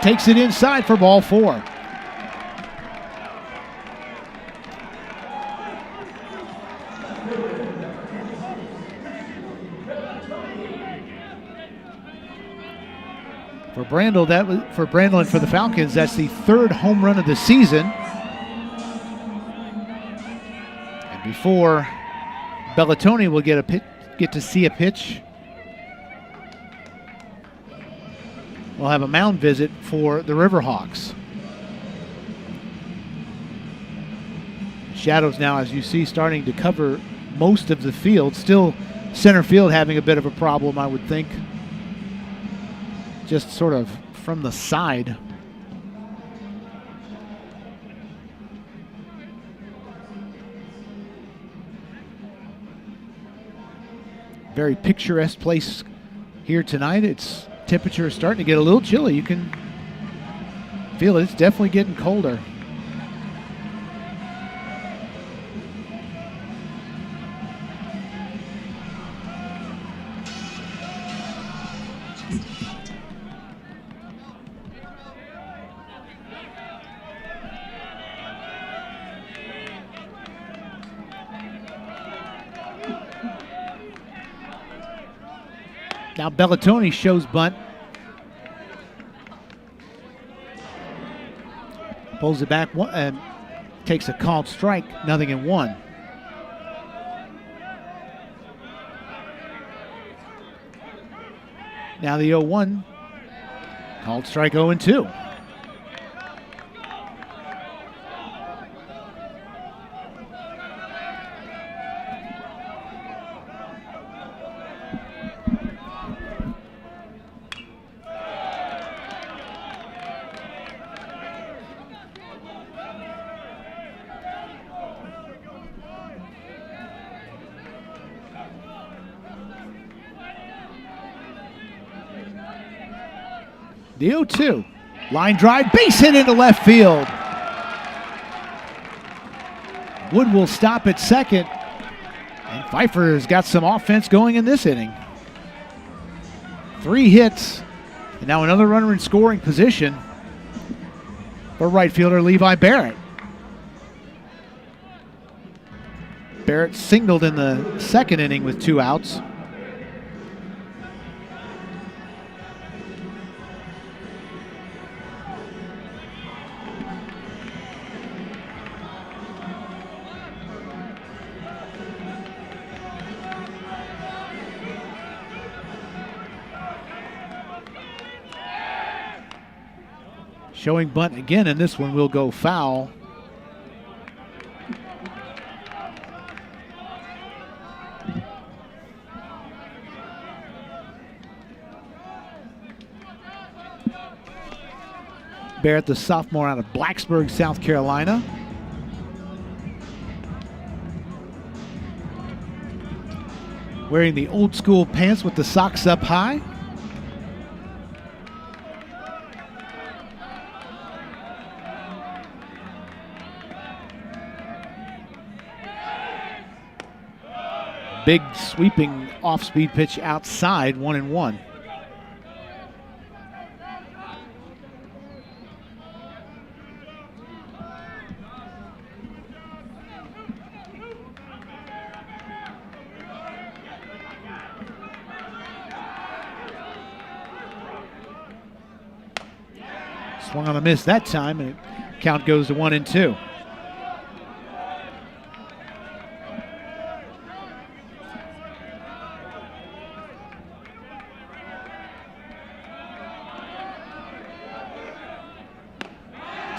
Takes it inside for ball 4. For Brandel, and for the Falcons, that's the 3rd home run of the season. And before Bellatoni will get to see a pitch, we'll have a mound visit for the Riverhawks. Shadows now, as you see, starting to cover most of the field. Still center field having a bit of a problem, I would think. Just sort of from the side. Very picturesque place here tonight. It's temperature is starting to get a little chilly. You can feel it. It's definitely getting colder. Now Bellatoni shows bunt. Pulls it back and takes a called strike, 0-1. Now the 0-1. Called strike 0-2. The 0-2. Line drive, base hit into left field. Wood will stop at second. And Pfeiffer has got some offense going in this inning. 3 hits. And now another runner in scoring position for right fielder Levi Barrett. Barrett singled in the 2nd inning with 2 outs. Showing bunt again, and this one will go foul. Barrett, the sophomore out of Blacksburg, South Carolina. Wearing the old school pants with the socks up high. Big sweeping off-speed pitch outside, 1-1. Swung on a miss that time, and it Count goes to 1-2.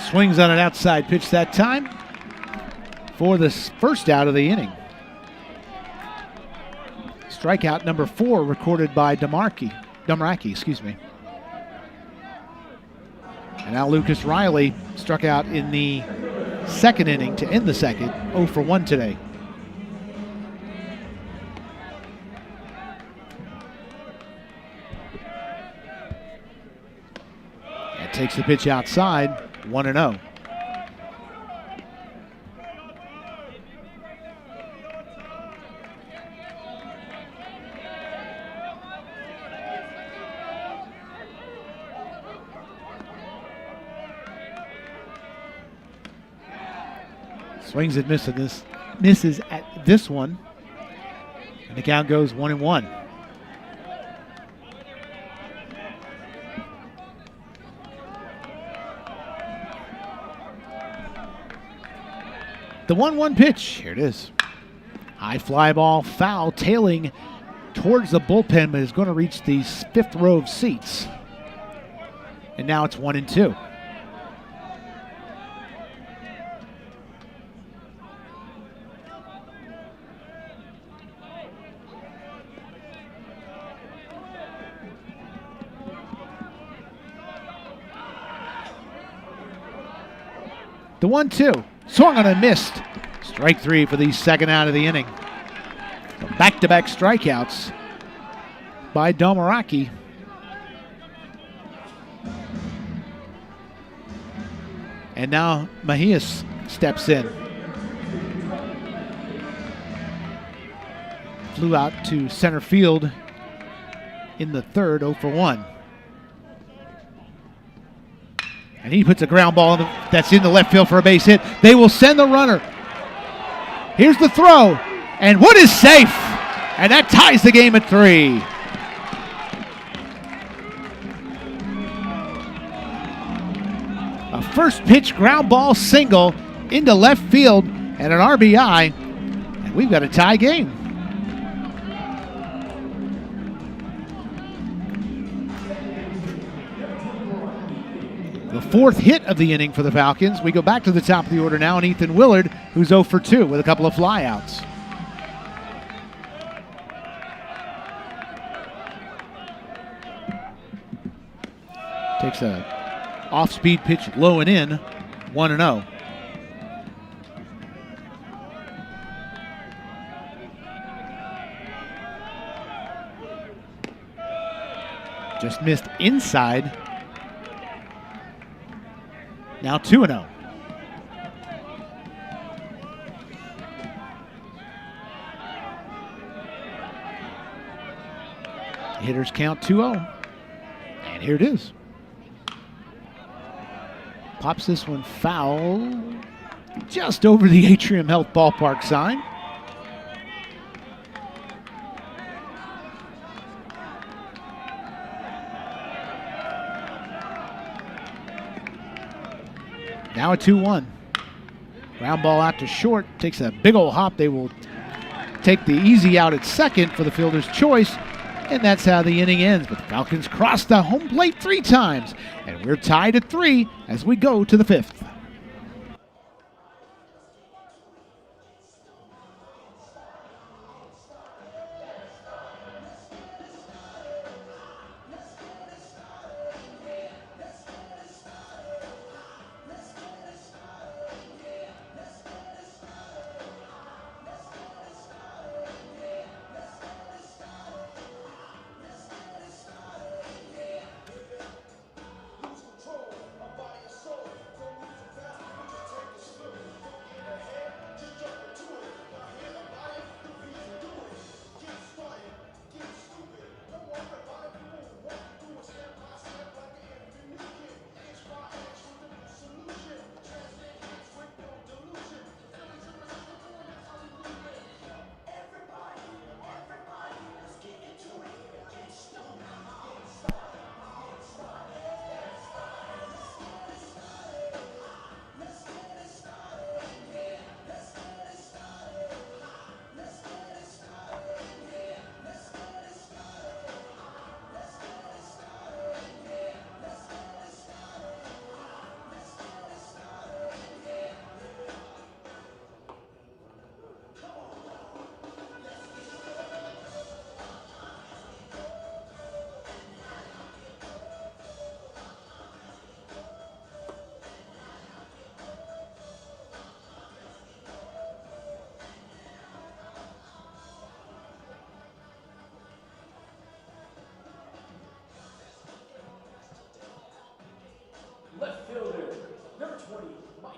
Swings on an outside pitch that time for the first out of the inning. Strikeout number 4 recorded by Dumraki, excuse me. And now Lucas Riley struck out in the second inning to end the second, 0 for 1 today. And takes the pitch outside, 1-0. Swings and misses at this one. And the count goes 1-1. The 1-1 pitch. Here it is. High fly ball, foul, tailing towards the bullpen, but is going to reach the 5th row of seats. And now it's 1-2. The 1-2. Swung on and missed. Strike 3 for the second out of the inning. Back-to-back strikeouts by Dumraki. And now Mejias steps in. Flew out to center field in the third, 0 for 1. And he puts a ground ball that's in the left field for a base hit. They will send the runner. Here's the throw. And Wood is safe. And that ties the game at 3. A first pitch ground ball single into left field and an RBI. And we've got a tie game. The 4th hit of the inning for the Falcons. We go back to the top of the order now, and Ethan Willard, who's 0 for 2 with a couple of flyouts. Takes a off-speed pitch low and in, 1-0. Just missed inside. Now 2-0. Hitters count 2-0. And here it is. Pops this one foul just over the Atrium Health Ballpark sign. Now a 2-1. Ground ball out to short. Takes a big old hop. They will take the easy out at second for the fielder's choice. And that's how the inning ends. But the Falcons cross the home plate 3 times. And we're tied at 3 as we go to the 5th.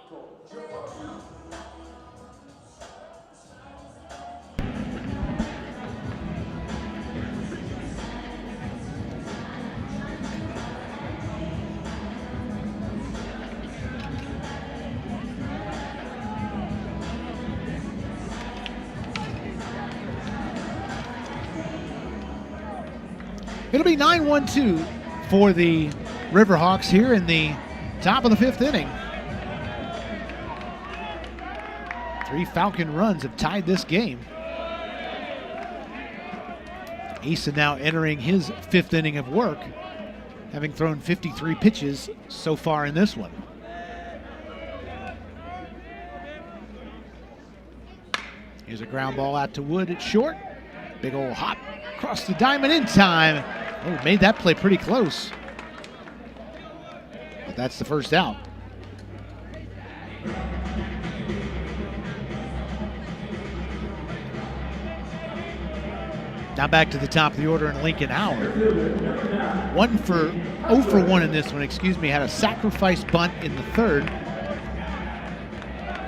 Cole. It'll be 9-1-2 for the Riverhawks here in the top of the 5th inning. 3 Falcon runs have tied this game. Easton now entering his 5th inning of work, having thrown 53 pitches so far in this one. Here's a ground ball out to Wood at short. Big old hop across the diamond in time. Oh, made that play pretty close. But that's the first out. Now back to the top of the order in Lincoln Howard. 0 for 1 in this one, excuse me. Had a sacrifice bunt in the 3rd.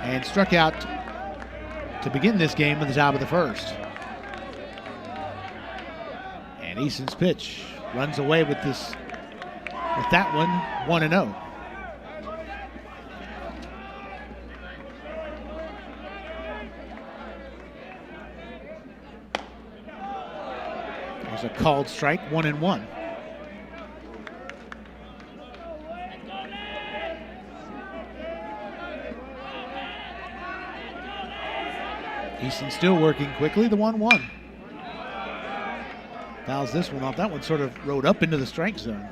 And struck out to begin this game at the top of the 1st. And Easton's pitch runs away with that one, 1-0. There's a called strike, 1-1. Easton still working quickly, the 1-1. Fouls this one off. That one sort of rode up into the strike zone.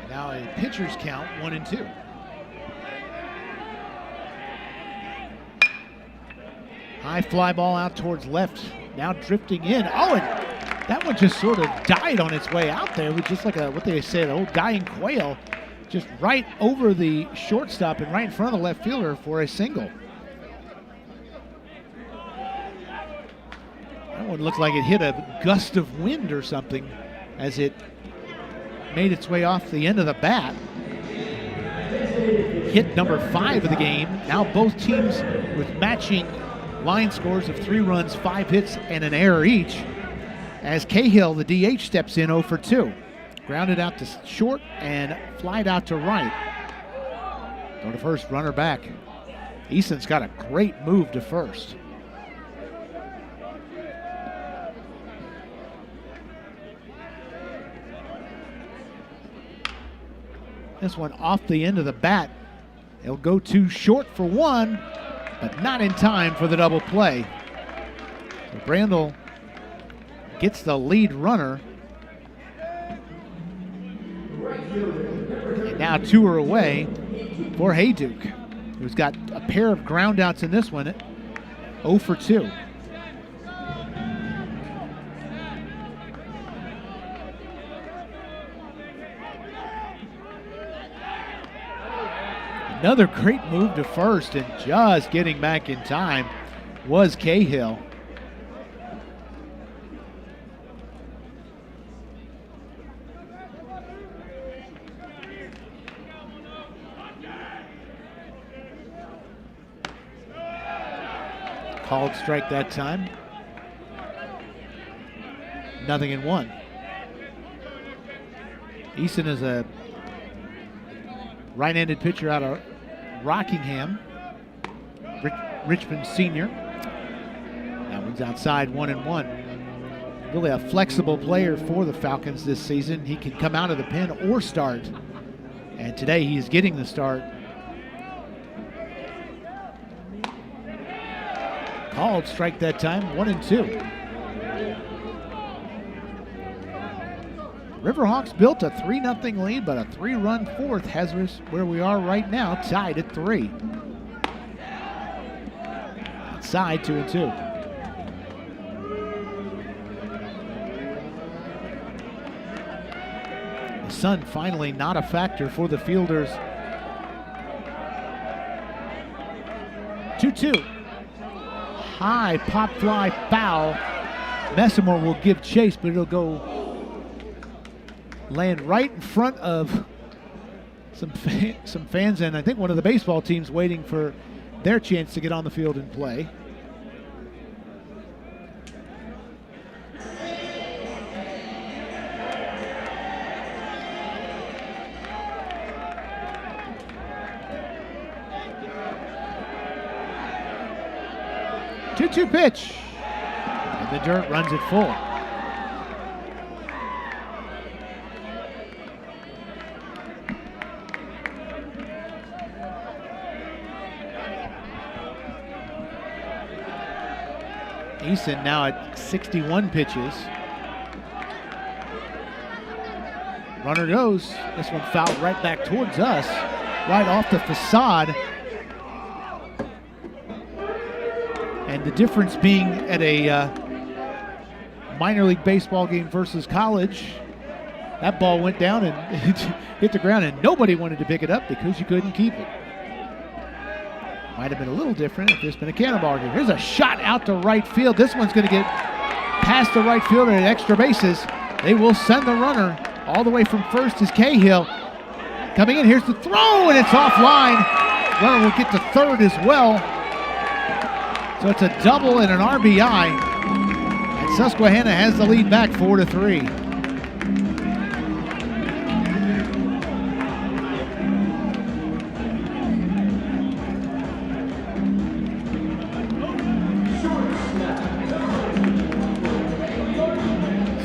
And now a pitcher's count, 1-2. High fly ball out towards left. Now drifting in. Oh, and that one just sort of died on its way out there with just like what they say, an old dying quail. Just right over the shortstop and right in front of the left fielder for a single. That one looked like it hit a gust of wind or something as it made its way off the end of the bat. Hit number 5 of the game. Now both teams with matching line scores of 3 runs, 5 hits, and an error each. As Cahill, the DH, steps in 0 for 2. Grounded out to short and flied out to right. Go to first, runner back. Easton's got a great move to first. This one off the end of the bat. He'll go too short for 1, but not in time for the double play. So Brandel gets the lead runner. And now 2 are away for Hayduke, who's got a pair of ground outs in this one, 0 for 2. Another great move to first, and just getting back in time was Cahill. Called strike that time. 0-1. Easton is a right-handed pitcher out of Rockingham. Richmond senior. That one's outside, 1-1. Really a flexible player for the Falcons this season. He can come out of the pen or start. And today he is getting the start. Called strike that time, 1-2. Riverhawks built a 3-0 lead, but a 3-run fourth has us where we are right now, tied at 3. Outside, 2-2. The sun finally not a factor for the fielders. 2-2. High pop fly foul Messamore will give chase, but it'll go land right in front of some fans and I think one of the baseball teams waiting for their chance to get on the field and play. Two-2 pitch. And the dirt runs it full. Eason now at 61 pitches. Runner goes. This one fouled right back towards us, right off the facade. And the difference being at a minor league baseball game versus college, that ball went down and hit the ground and nobody wanted to pick it up because you couldn't keep it. Might have been a little different if there's been a cannonball game. Here's a shot out to right field. This one's going to get past the right fielder at extra bases. They will send the runner all the way from first is Cahill. Coming in, here's the throw, and it's offline. Runner will get to third as well. So it's a double and an RBI. And Susquehanna has the lead back 4-3.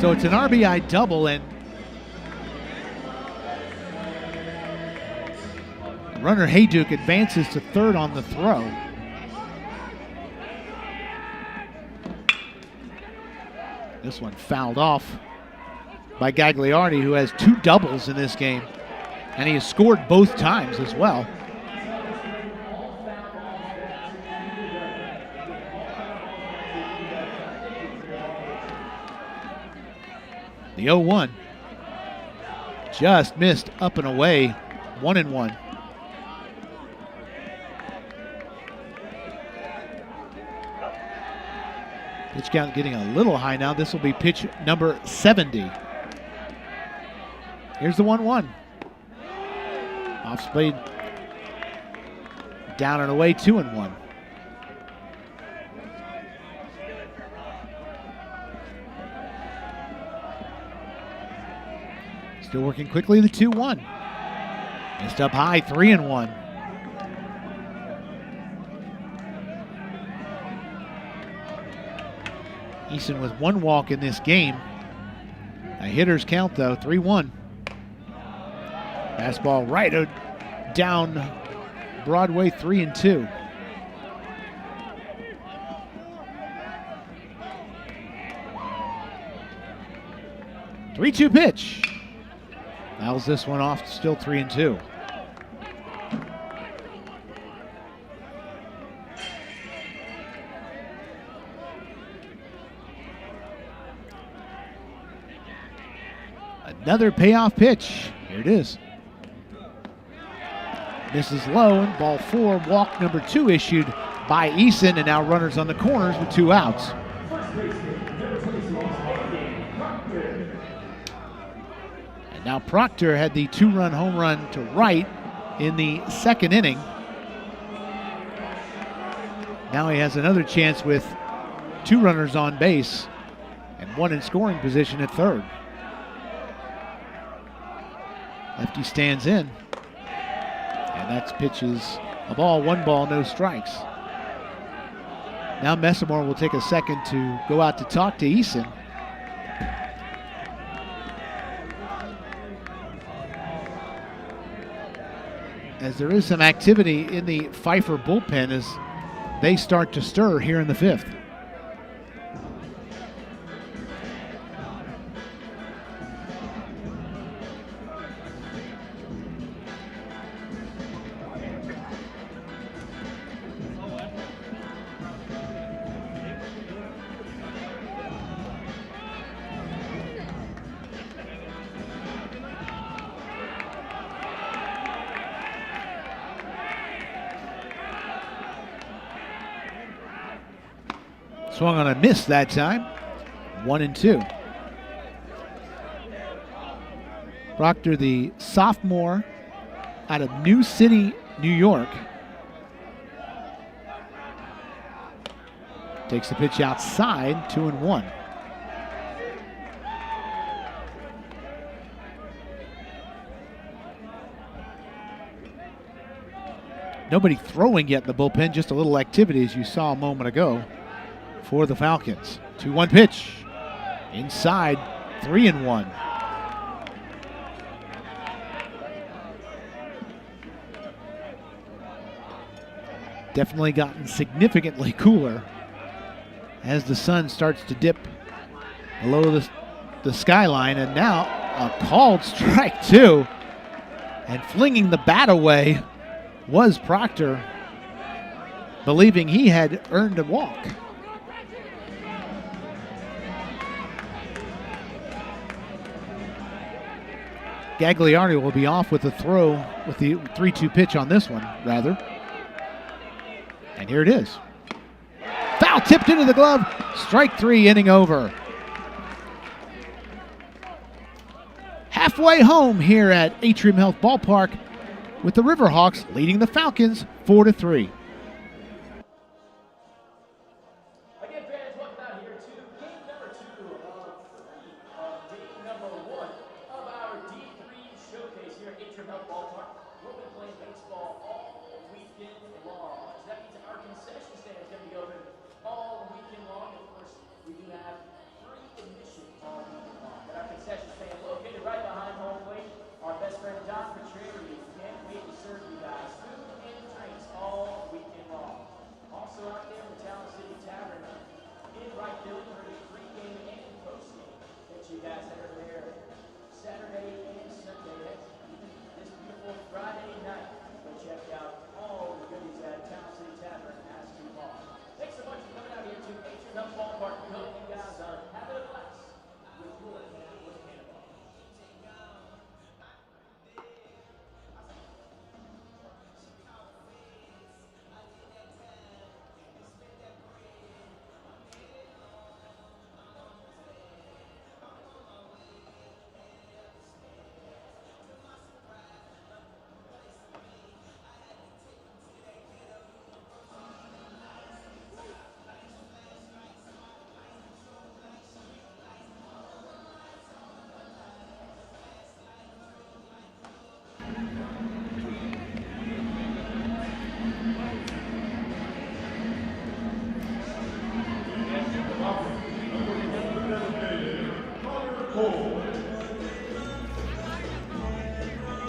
So it's an RBI double, and runner Hayduke advances to third on the throw. This one fouled off by Gagliardi, who has 2 doubles in this game, and he has scored both times as well. The 0-1 just missed up and away, 1-1. Pitch count getting a little high now. This will be pitch number 70. Here's the 1-1. Off speed, down and away, 2-1. Still working quickly, the 2-1. Missed up high, 3-1. Eason with 1 walk in this game. A hitter's count though, 3-1. Fastball right down Broadway, 3-2. Three-two pitch. Fouls this one off, still 3-2. Another payoff pitch. Here it is. Misses low, and ball 4. Walk number 2 issued by Eason, and now runners on the corners with 2 outs. And now Proctor had the 2-run home run to right in the 2nd inning. Now he has another chance with 2 runners on base and 1 in scoring position at third. Lefty stands in, and that's pitches a ball, 1 ball, no strikes. Now Messamore will take a second to go out to talk to Eason. As there is some activity in the Pfeiffer bullpen as they start to stir here in the 5th. Swung on a miss that time. 1-2. Proctor, the sophomore out of New City, New York, takes the pitch outside, 2-1. Nobody throwing yet in the bullpen, just a little activity as you saw a moment ago for the Falcons. 2-1 pitch. Inside, 3-1. Definitely gotten significantly cooler as the sun starts to dip below the skyline, and now a called strike two, and flinging the bat away was Proctor, believing he had earned a walk. Gagliardi will be off with the throw, with the 3-2 pitch on this one, rather. And here it is. Foul tipped into the glove. Strike three, inning over. Halfway home here at Atrium Health Ballpark, with the Riverhawks leading the Falcons 4-3. Again, fans, welcome out here to game number 2 of day number 1 of our D3 showcase here at Atrium Health Ballpark. We'll be playing baseball all weekend long. So that means our concession stand is going to be open all weekend long. Of course, we do have free admission all weekend long. But our concession stand located right behind home plate. Our best friend Don Petrari can't wait to serve you guys food and drinks all weekend long. Also out there in the Town City Tavern in Wright Building for the pregame and postgame that you guys that are there Saturday and Sunday. Even this beautiful Friday night. Go check out all the goodies at Town City Tavern as to long. Thanks so much for coming out here to Atrium Health Ballpark. We hope you guys are having a blast with your Kannapolis Cannonball.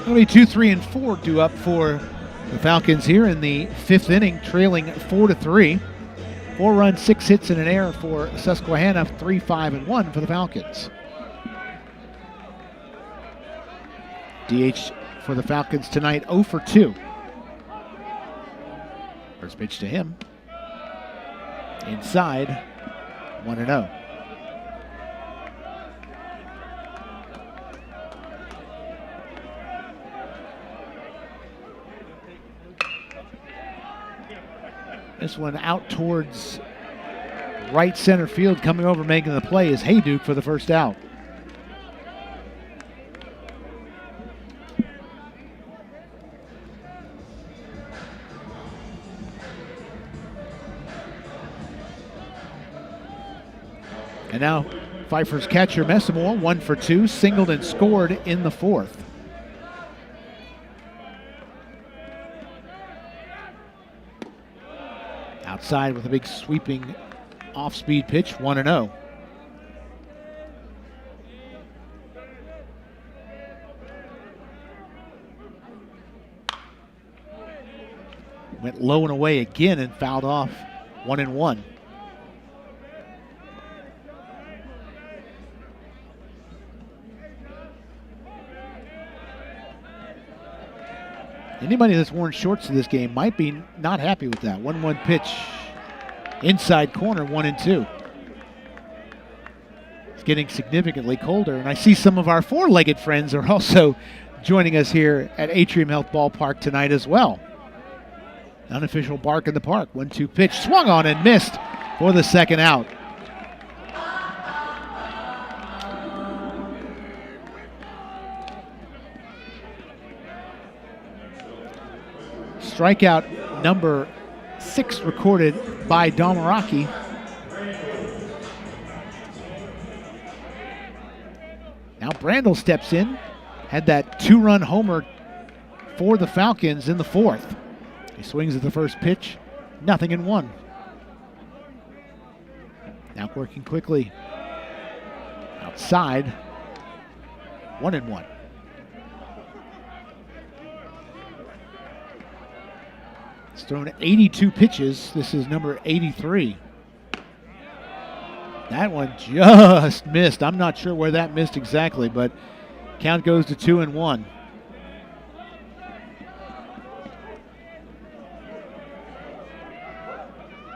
Only 2, 3, and 4 due up for the Falcons here in the 5th inning, trailing 4-3. 4 runs, 6 hits, and an error for Susquehanna, 3, 5, and 1 for the Falcons. DH for the Falcons tonight, 0 for 2. First pitch to him. Inside, 1-0. This one out towards right center field. Coming over making the play is Hayduke for the first out. And now Pfeiffer's catcher Messamore, 1 for 2, singled and scored in the 4th. Outside with a big sweeping off-speed pitch, 1-0. Went low and away again and fouled off, 1-1. Anybody that's worn shorts to this game might be not happy with that. 1-1 pitch, inside corner, 1-2. It's getting significantly colder, and I see some of our four-legged friends are also joining us here at Atrium Health Ballpark tonight as well. Unofficial bark in the park. 1-2 pitch, swung on and missed for the second out. Strikeout number 6 recorded by Domaraki. Now Brandel steps in, had that 2-run homer for the Falcons in the 4th. He swings at the first pitch, 0-1. Now working quickly outside, 1-1. He's thrown 82 pitches. This is number 83. That one just missed. I'm not sure where that missed exactly, but count goes to 2-1.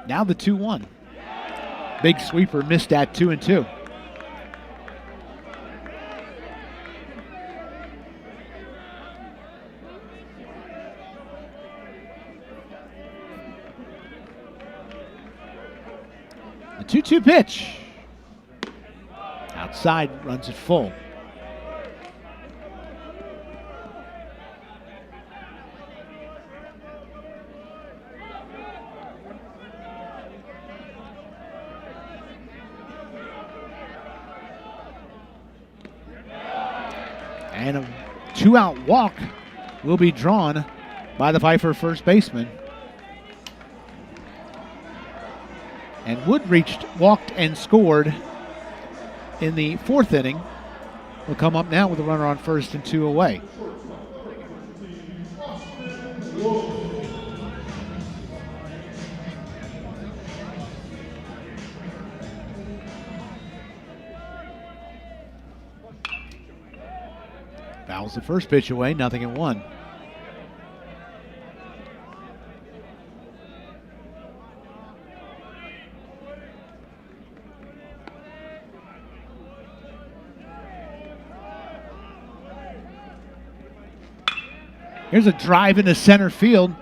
Now the 2-1. Big sweeper missed at 2-2. The 2-2 pitch. Outside, runs it full. And a 2-out walk will be drawn by the Pfeiffer first baseman. And Wood walked and scored in the 4th inning. Will come up now with a runner on first and 2 away. Fouls the first pitch away, 0-1. Here's a drive into center field.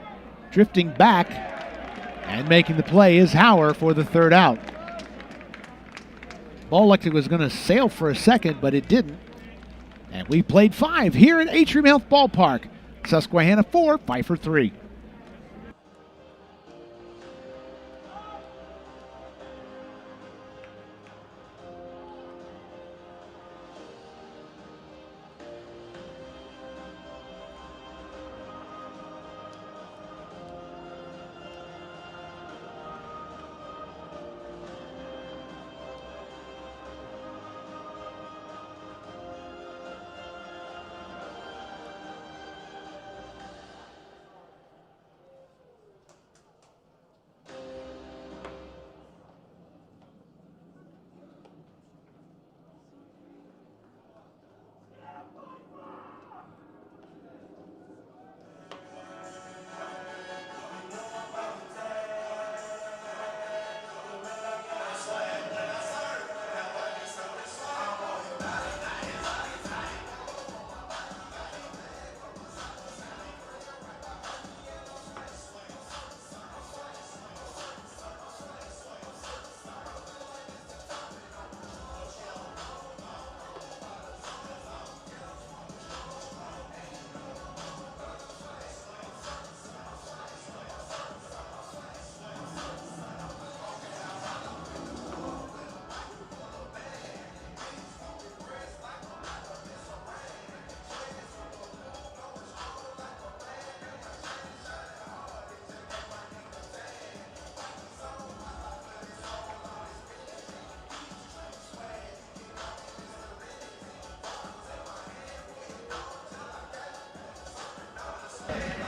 Drifting back and making the play is Hauer for the 3rd out. Ball like it was going to sail for a second, but it didn't. And we played 5 here at Atrium Health Ballpark. Susquehanna 4, Pfeiffer 3.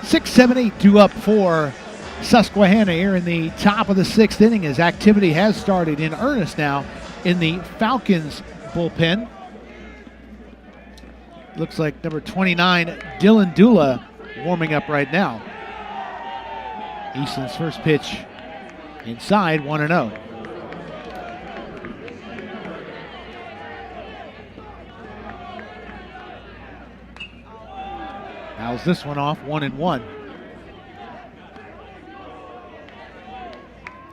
Six, 7, 8 due up for Susquehanna here in the top of the 6th inning as activity has started in earnest now in the Falcons bullpen. Looks like number 29, Dylan Dula, warming up right now. Easton's first pitch inside, 1-0. Fouls this one off, 1-1.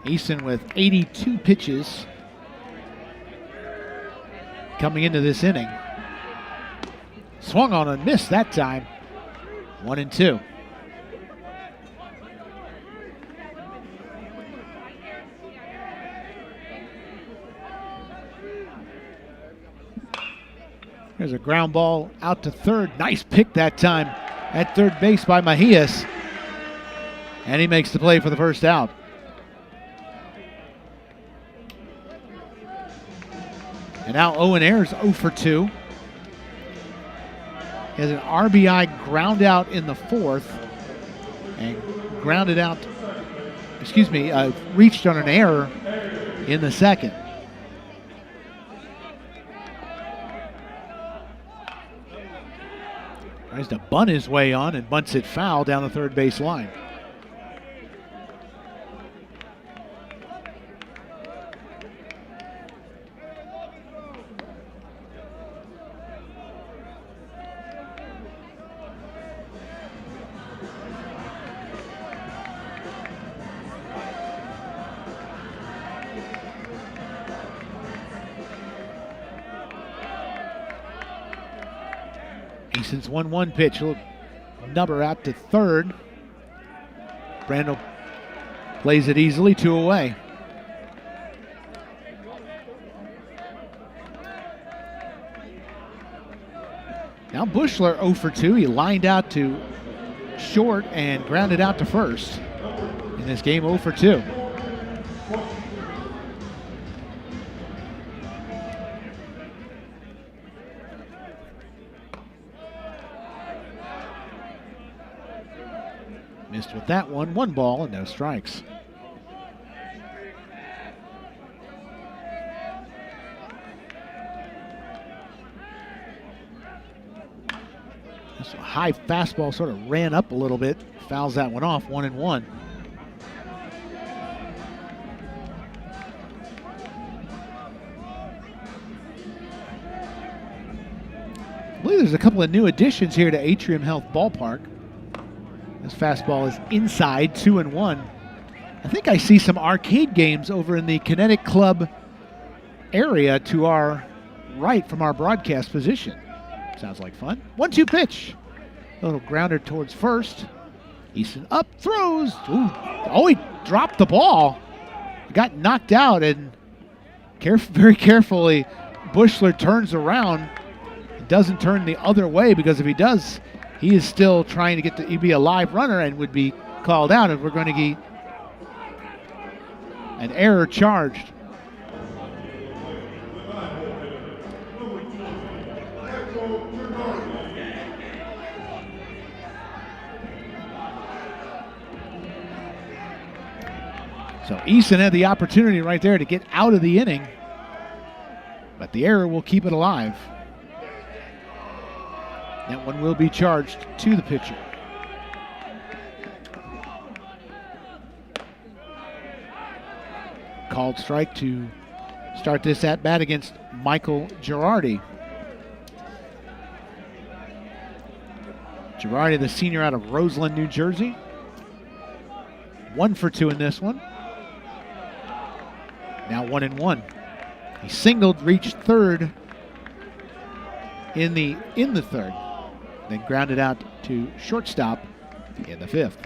Easton with 82 pitches coming into this inning. Swung on and missed that time. 1-2. There's a ground ball out to third. Nice pick that time at third base by Mejias. And he makes the play for the first out. And now Owen Ayers 0 for 2. He has an RBI ground out in the fourth and grounded out, reached on an error in the second. Tries to bunt his way on and bunts it foul down the third base line. Easton's 1-1 pitch. A little nubber out to third. Brando plays it easily, 2 away. Now Bushler 0 for 2. He lined out to short and grounded out to first. In this game, 0 for 2. Missed with that one. 1 ball and no strikes. This high fastball sort of ran up a little bit. Fouls that one off. 1-1. I believe there's a couple of new additions here to Atrium Health Ballpark. This fastball is inside, 2-1. I think I see some arcade games over in the Kinetic Club area to our right from our broadcast position. Sounds like fun. 1-2 pitch. A little grounder towards first. Easton up, throws. Ooh. Oh, he dropped the ball. Got knocked out, and very carefully, Bushler turns around. Doesn't turn the other way, because if he does, he is still trying to he'd be a live runner and would be called out, and we're going to get an error charged. So Easton had the opportunity right there to get out of the inning, but the error will keep it alive. That one will be charged to the pitcher. Called strike to start this at-bat against Michael Girardi. Girardi, the senior out of Roseland, New Jersey. 1 for 2 in this one. Now 1-1. He singled, reached third in the third. Then grounded out to shortstop in the fifth.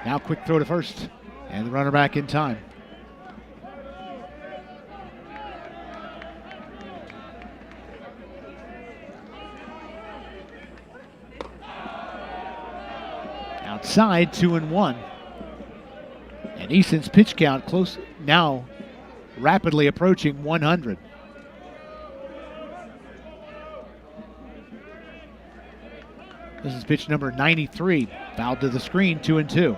Now quick throw to first, and the runner back in time. Outside, 2-1. And Easton's pitch count close now, rapidly approaching 100. This is pitch number 93. Fouled to the screen, 2-2.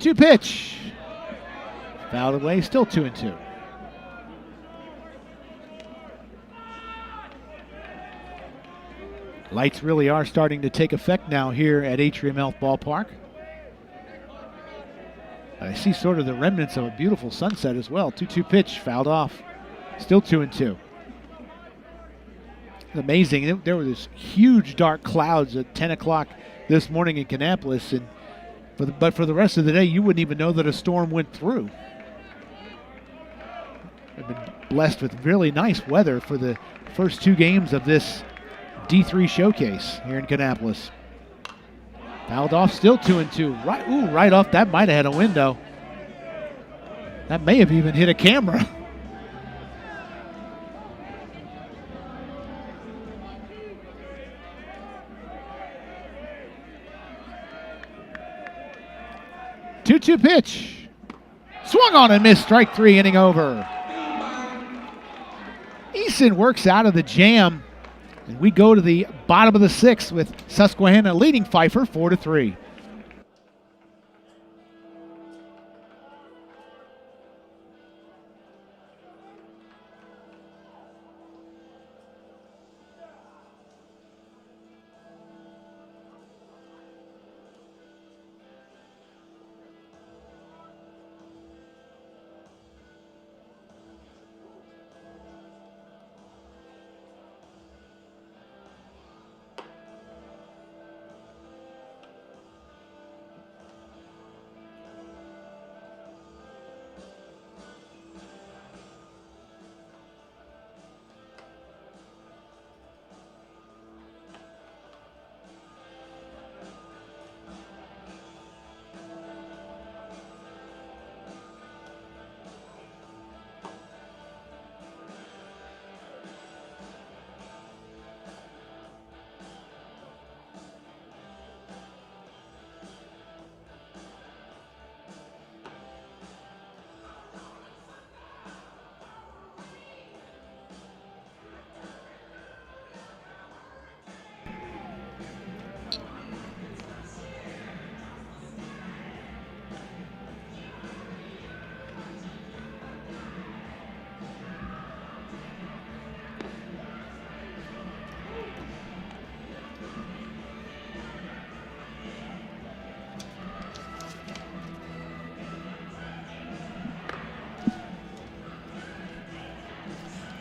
Two pitch. Fouled away, still 2-2. Lights really are starting to take effect now here at Atrium Health Ballpark. I see sort of the remnants of a beautiful sunset as well. 2-2 pitch, fouled off. Still 2-2. It's amazing. There were these huge dark clouds at 10 o'clock this morning in Kannapolis, and but for the rest of the day, you wouldn't even know that a storm went through. We've been blessed with really nice weather for the first 2 games of this D3 showcase here in Kannapolis. Fouled off, still 2-2. Right off, that might have had a window. That may have even hit a camera. Two-two pitch. Swung on and missed. Strike 3, inning over. Eason works out of the jam. And we go to the bottom of the 6th with Susquehanna leading Pfeiffer 4-3.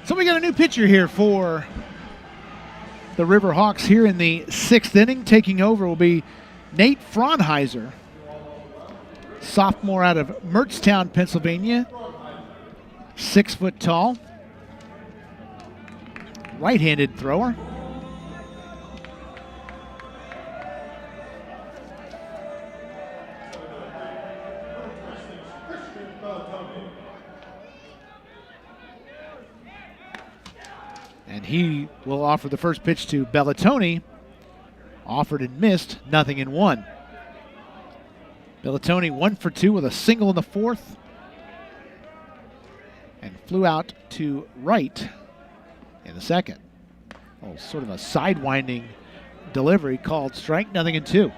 So we got a new pitcher here for the Riverhawks here in the 6th inning. Taking over will be Nate Fraunheiser, sophomore out of Mertztown, Pennsylvania. 6 foot tall, right-handed thrower. And he will offer the first pitch to Bellatoni. Offered and missed, 0-1. Bellatoni 1 for 2 with a single in the 4th. And flew out to right in the 2nd. Oh, sort of a sidewinding delivery called strike, 0-2.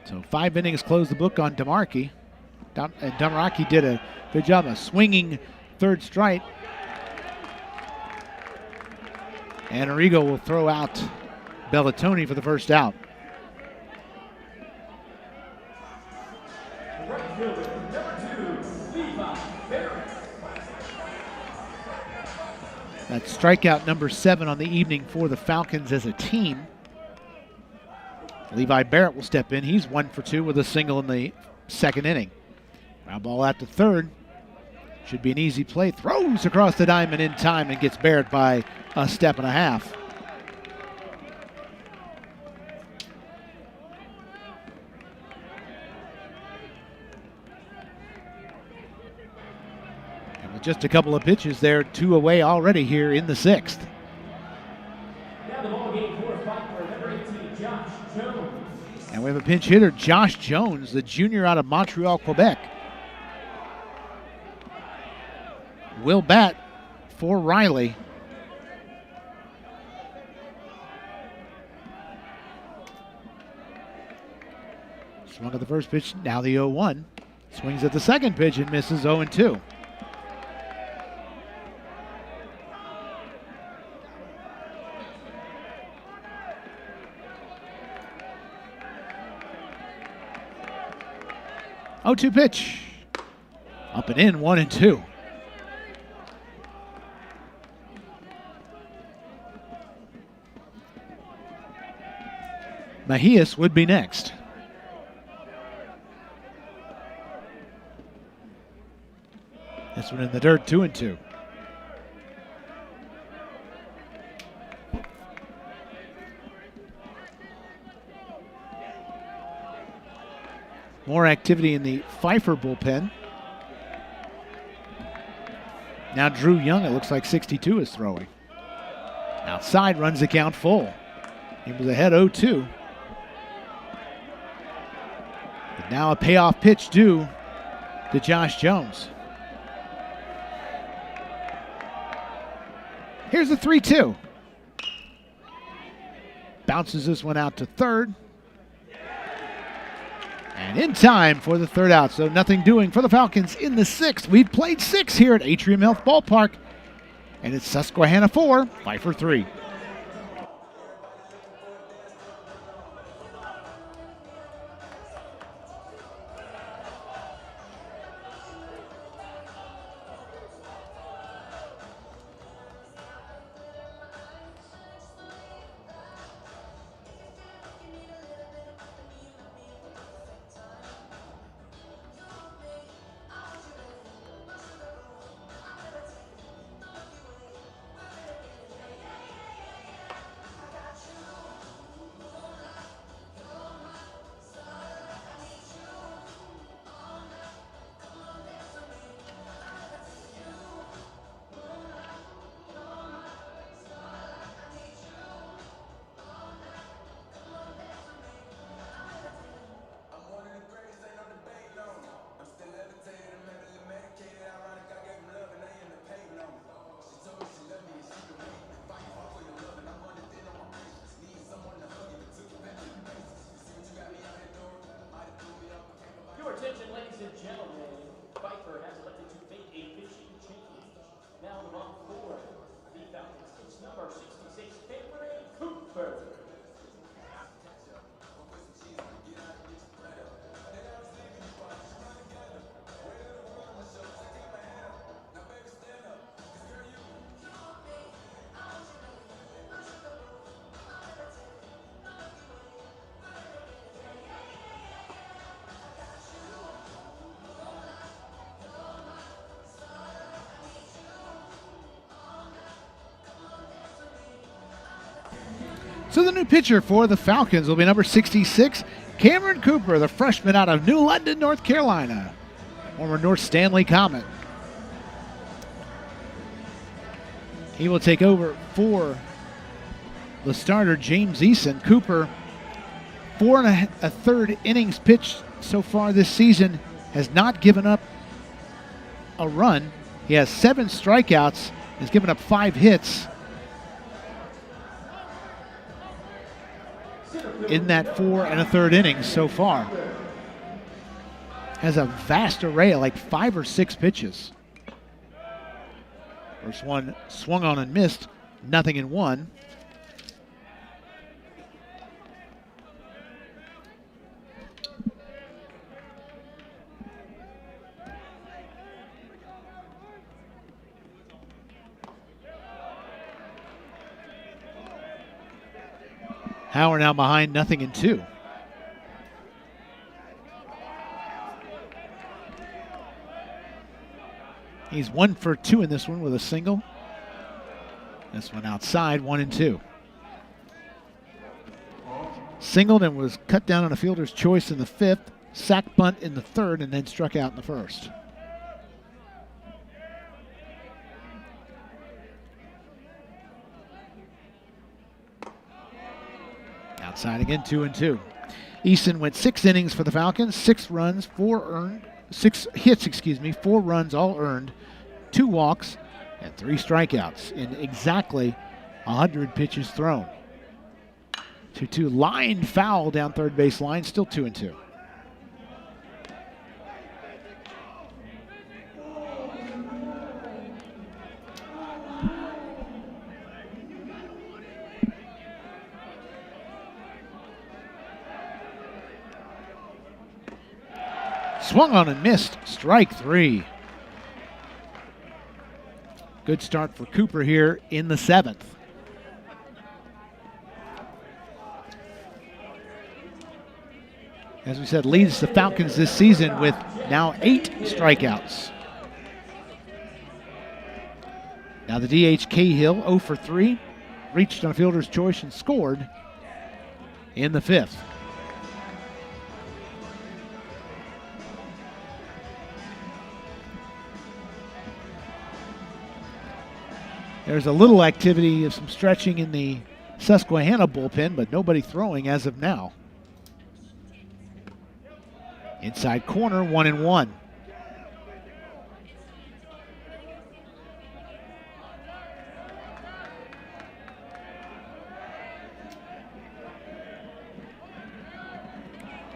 So 5 innings close the book on Demarchi. And Demarchi did a good job of swinging 3rd strike. And Arrigo will throw out Bellatoni for the first out. That's strikeout number 7 on the evening for the Falcons as a team. Levi Barrett will step in. He's 1 for 2 with a single in the 2nd inning. Ground ball out to 3rd. Should be an easy play. Throws across the diamond in time and gets Barrett by a step and a half. And with just a couple of pitches, they're 2 away already here in the 6th. Now the ball game for Pfeiffer, number 18, Josh Jones. And we have a pinch hitter, Josh Jones, the junior out of Montreal, Quebec. Will bat for Riley. Swung at the first pitch, now the 0-1. Swings at the second pitch and misses 0-2. Oh, 2 pitch. Up and in, 1-2. Mejias would be next. This one in the dirt, 2-2. More activity in the Pfeiffer bullpen. Now Drew Young, it looks like 62 is throwing. Outside, runs the count full. He was ahead 0-2. But now a payoff pitch due to Josh Jones. Here's the 3-2. Bounces this one out to third. And in time for the third out. So nothing doing for the Falcons in the sixth. We've played 6 here at Atrium Health Ballpark. And it's Susquehanna 4, Pfeiffer 3. Attention, ladies and gentlemen, Pfeiffer has elected to make a pitching change. Now on the mound for the Falcons, it's number 66, Cameron Cooper. So the new pitcher for the Falcons will be number 66, Cameron Cooper, the freshman out of New London, North Carolina, former North Stanley Comet. He will take over for the starter, James Eason. Cooper, 4 1/3 innings pitched so far this season, has not given up a run. He has 7 strikeouts, has given up 5 hits. In that 4 1/3 innings so far. Has a vast array of like 5 or 6 pitches. First one swung on and missed, 0-1. Howard now behind 0-2. He's 1 for 2 in this one with a single. This one outside, 1-2. Singled and was cut down on a fielder's choice in the 5th, sack bunt in the 3rd, and then struck out in the 1st. Outside again, 2-2. Eason went 6 innings for the Falcons, 6 runs, 4 hits, 4 runs, all earned, 2 walks, and 3 strikeouts in exactly 100 pitches thrown. 2-2 line foul down third base line, still 2-2. Swung on and missed, strike 3. Good start for Cooper here in the 7th. as we said, leads the Falcons this season with now 8 strikeouts. Now the DH Cahill, 0 for 3, reached on a fielder's choice and scored in the 5th. There's a little activity of some stretching in the Susquehanna bullpen, but nobody throwing as of now. Inside corner, 1-1.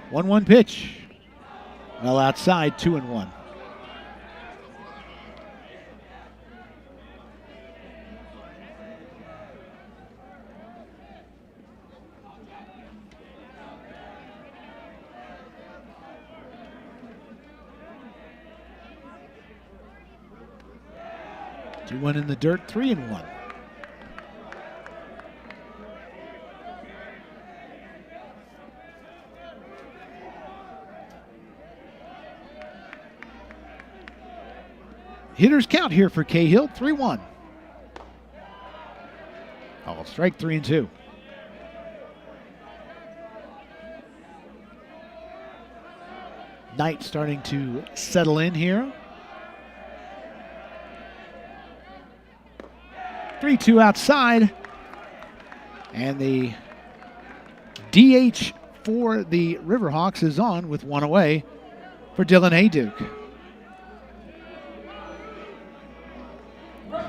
One pitch. Well outside, 2-1. Two-one in the dirt, 3-1. Hitters count here for Cahill, 3-1. Oh, strike 3-2. Knight starting to settle in here. 3-2 outside. And the DH for the Riverhawks is on with 1 away for Dylan Hayduke.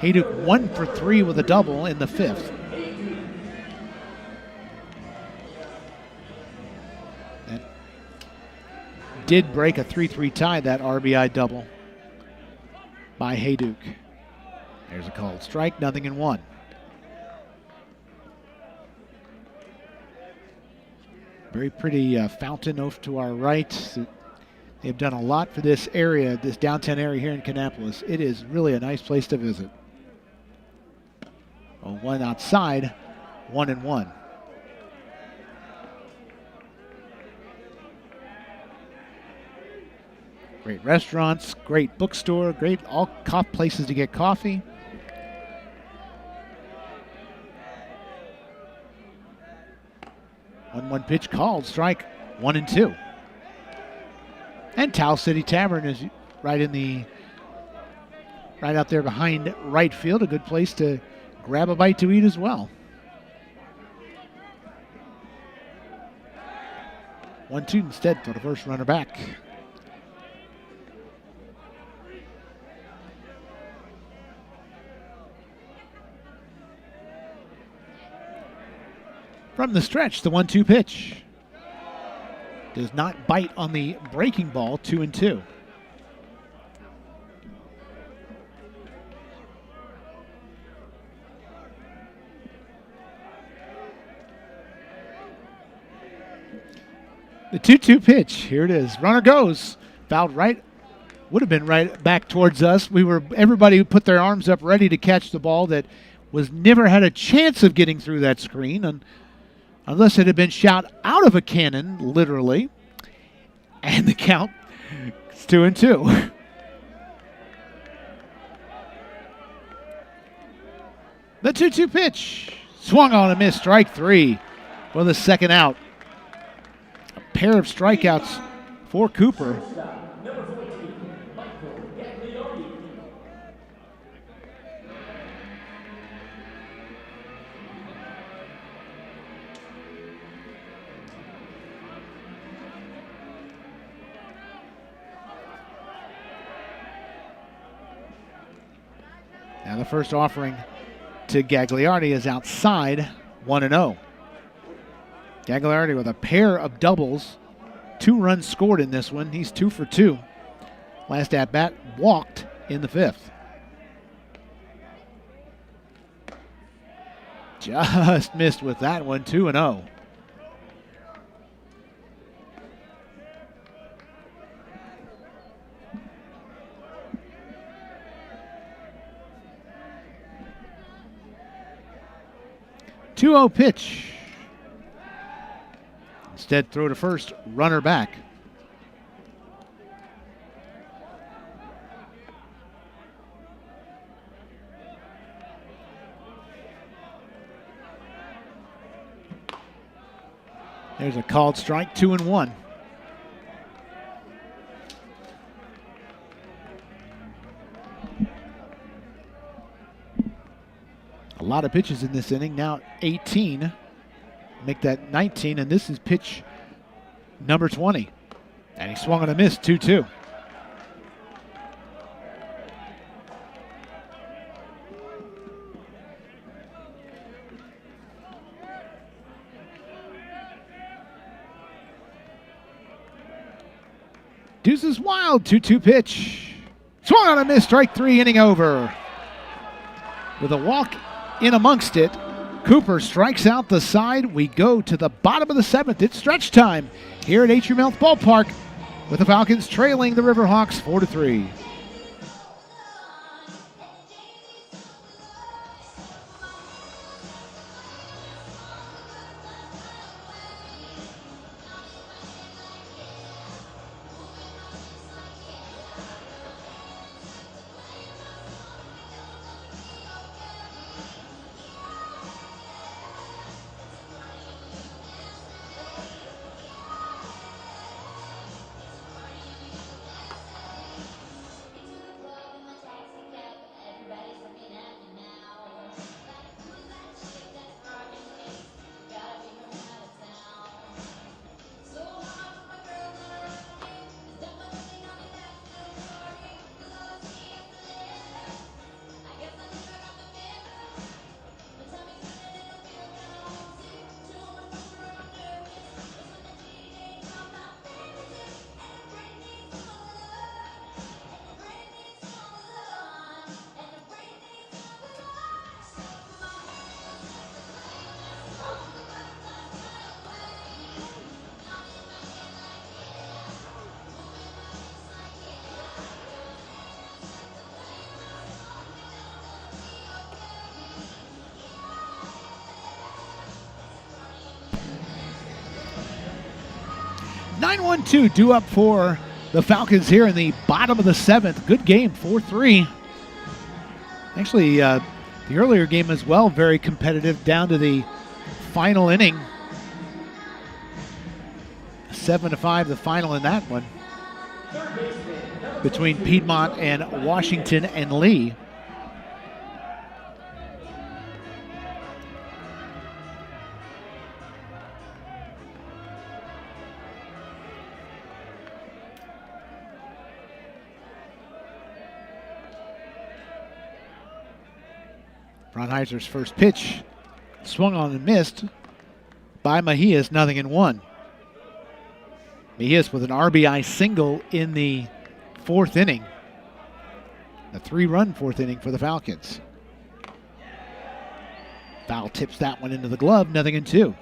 Hayduke 1 for 3 with a double in the 5th. That did break a 3-3 tie, that RBI double by Hayduke. There's a called strike, 0-1. Very pretty fountain off to our right. They've done a lot for this area, this downtown area here in Kannapolis. It is really a nice place to visit. Oh, 1 outside, 1-1. Great restaurants, great bookstore, great all places to get coffee. One pitch called, strike, 1-2. And Towel City Tavern is right out there behind right field, a good place to grab a bite to eat as well. 1-2 instead for the first runner back. From the stretch, the 1-2 pitch. Does not bite on the breaking ball, 2-2. The 2-2 pitch. Here it is. Runner goes. Fouled right. Would have been right back towards us. Everybody put their arms up ready to catch the ball that was never had a chance of getting through that screen unless it had been shot out of a cannon, literally. And the count is 2-2. The 2-2 pitch. Swung on and missed. Strike 3 for the second out. Pair of strikeouts for Cooper. Now the first offering to Gagliardi is outside, 1-0. Gagliardi with a pair of doubles. 2 runs scored in this one. He's 2 for 2. Last at bat, walked in the 5th. Just missed with that one, 2-0. Pitch. Instead, throw to first, runner back. There's a called strike, 2-1. A lot of pitches in this inning. Now 18. Make that 19, and this is pitch number 20. And he swung on a miss, 2-2. Deuces wild, 2-2 pitch. Swung on a miss, strike 3, inning over. With a walk in amongst it, Cooper strikes out the side. We go to the bottom of the 7th. It's stretch time here at Atrium Ballpark with the Falcons trailing the Riverhawks 4-3. (9-1-2) due up for the Falcons here in the bottom of the 7th. Good game, 4-3. Actually, the earlier game as well, very competitive down to the final inning. 7-5, the final in that one between Piedmont and Washington and Lee. Ronheiser's first pitch swung on and missed by Mejias, 0-1. Mejias with an RBI single in the 4th inning. A 3-run 4th inning for the Falcons. Foul tips that one into the glove, 0-2.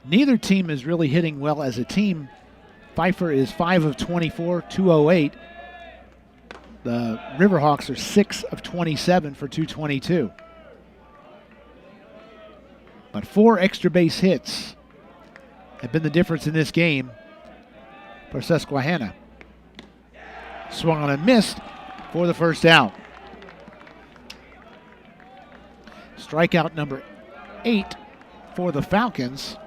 Neither team is really hitting well as a team. Pfeiffer is 5 of 24, 208. The Riverhawks are 6 of 27 for 222. But 4 extra base hits have been the difference in this game for Susquehanna. Swung on and missed for the first out. Strikeout number 8 for the Falcons.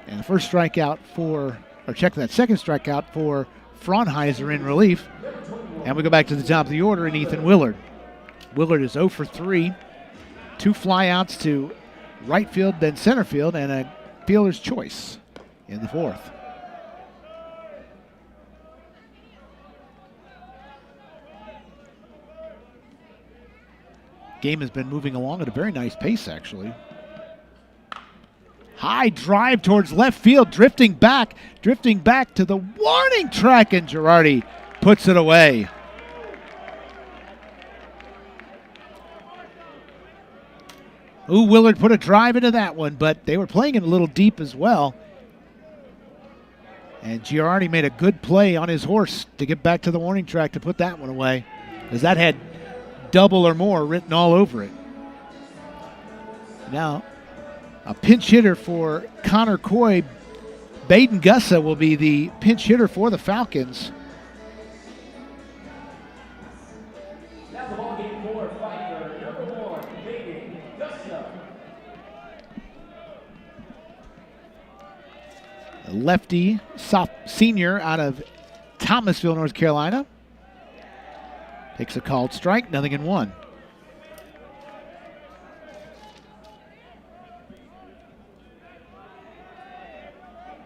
And the first strikeout for, or check that, second strikeout for Fraunheiser in relief. And we go back to the top of the order and Ethan Willard. Willard is 0 for 3. 2 flyouts to right field, then center field, and a fielder's choice in the 4th. Game has been moving along at a very nice pace, actually. High drive towards left field, drifting back to the warning track, and Girardi puts it away. Ooh, Willard put a drive into that one, but they were playing it a little deep as well. And Girardi made a good play on his horse to get back to the warning track to put that one away, because that had double or more written all over it. Now, a pinch hitter for Connor Coy. Baden Gussa will be the pinch hitter for the Falcons. Now the ball game for Pfeiffer, number 1, Baden Gussa. A lefty senior out of Thomasville, North Carolina. Takes a called strike, 0-1.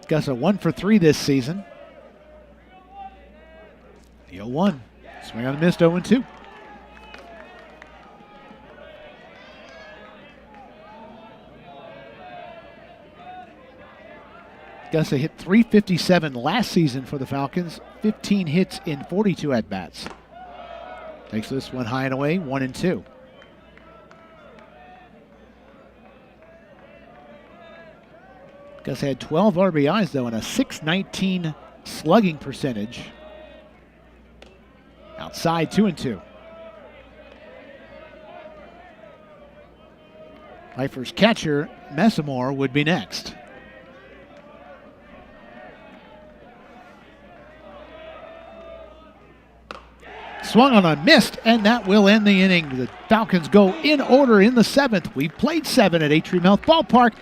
Gussa 1 for 3 this season. The 0-1. Swing on a missed, 0-2. Gussa hit .357 last season for the Falcons. 15 hits in 42 at-bats. Takes this one high and away, 1-2. Gussa had 12 RBIs, though, and a .619 slugging percentage. Outside, 2-2. Pfeiffer's catcher, Messamore, would be next. Swung on a missed, and that will end the inning. The Falcons go in order in the 7th. We've played 7 at Atrium Health Ballpark.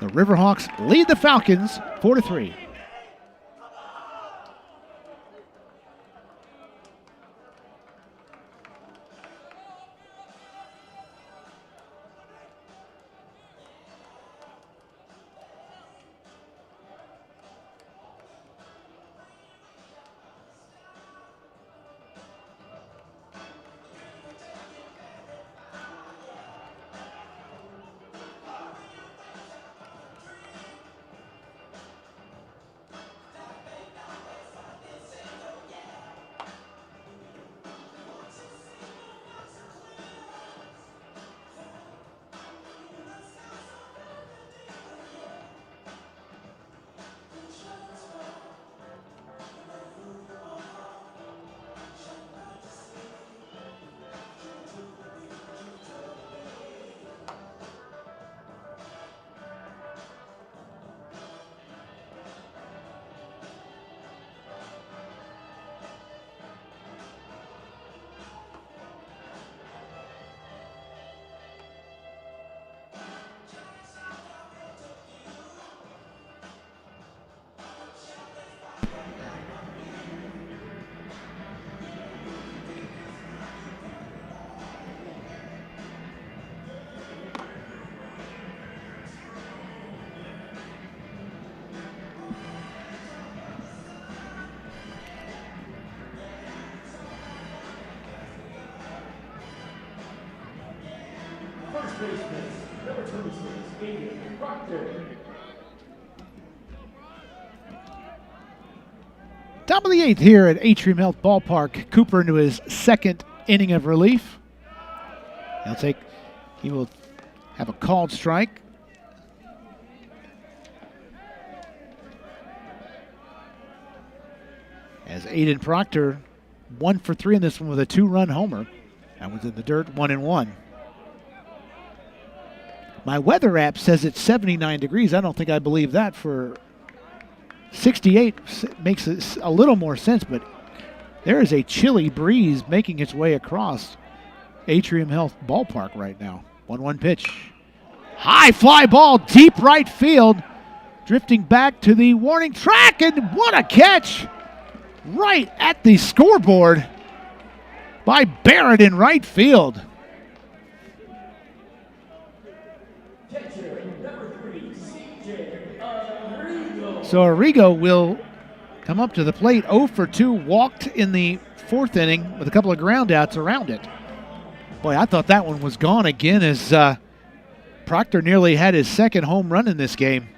The Riverhawks lead the Falcons 4-3. First baseman, number 26, Aiden Proctor. Top of the 8th here at Atrium Health Ballpark. Cooper into his 2nd inning of relief. He will have a called strike. As Aiden Proctor 1 for 3 in this one with a 2-run homer. That was in the dirt, 1-1. My weather app says it's 79 degrees. I don't think I believe that. For 68 makes it a little more sense, but there is a chilly breeze making its way across Atrium Health Ballpark right now. 1-1 pitch. High fly ball, deep right field. Drifting back to the warning track, and what a catch! Right at the scoreboard by Barrett in right field. So Arrigo will come up to the plate. 0 for 2, walked in the 4th inning with a couple of ground outs around it. Boy, I thought that one was gone again as Proctor nearly had his 2nd home run in this game.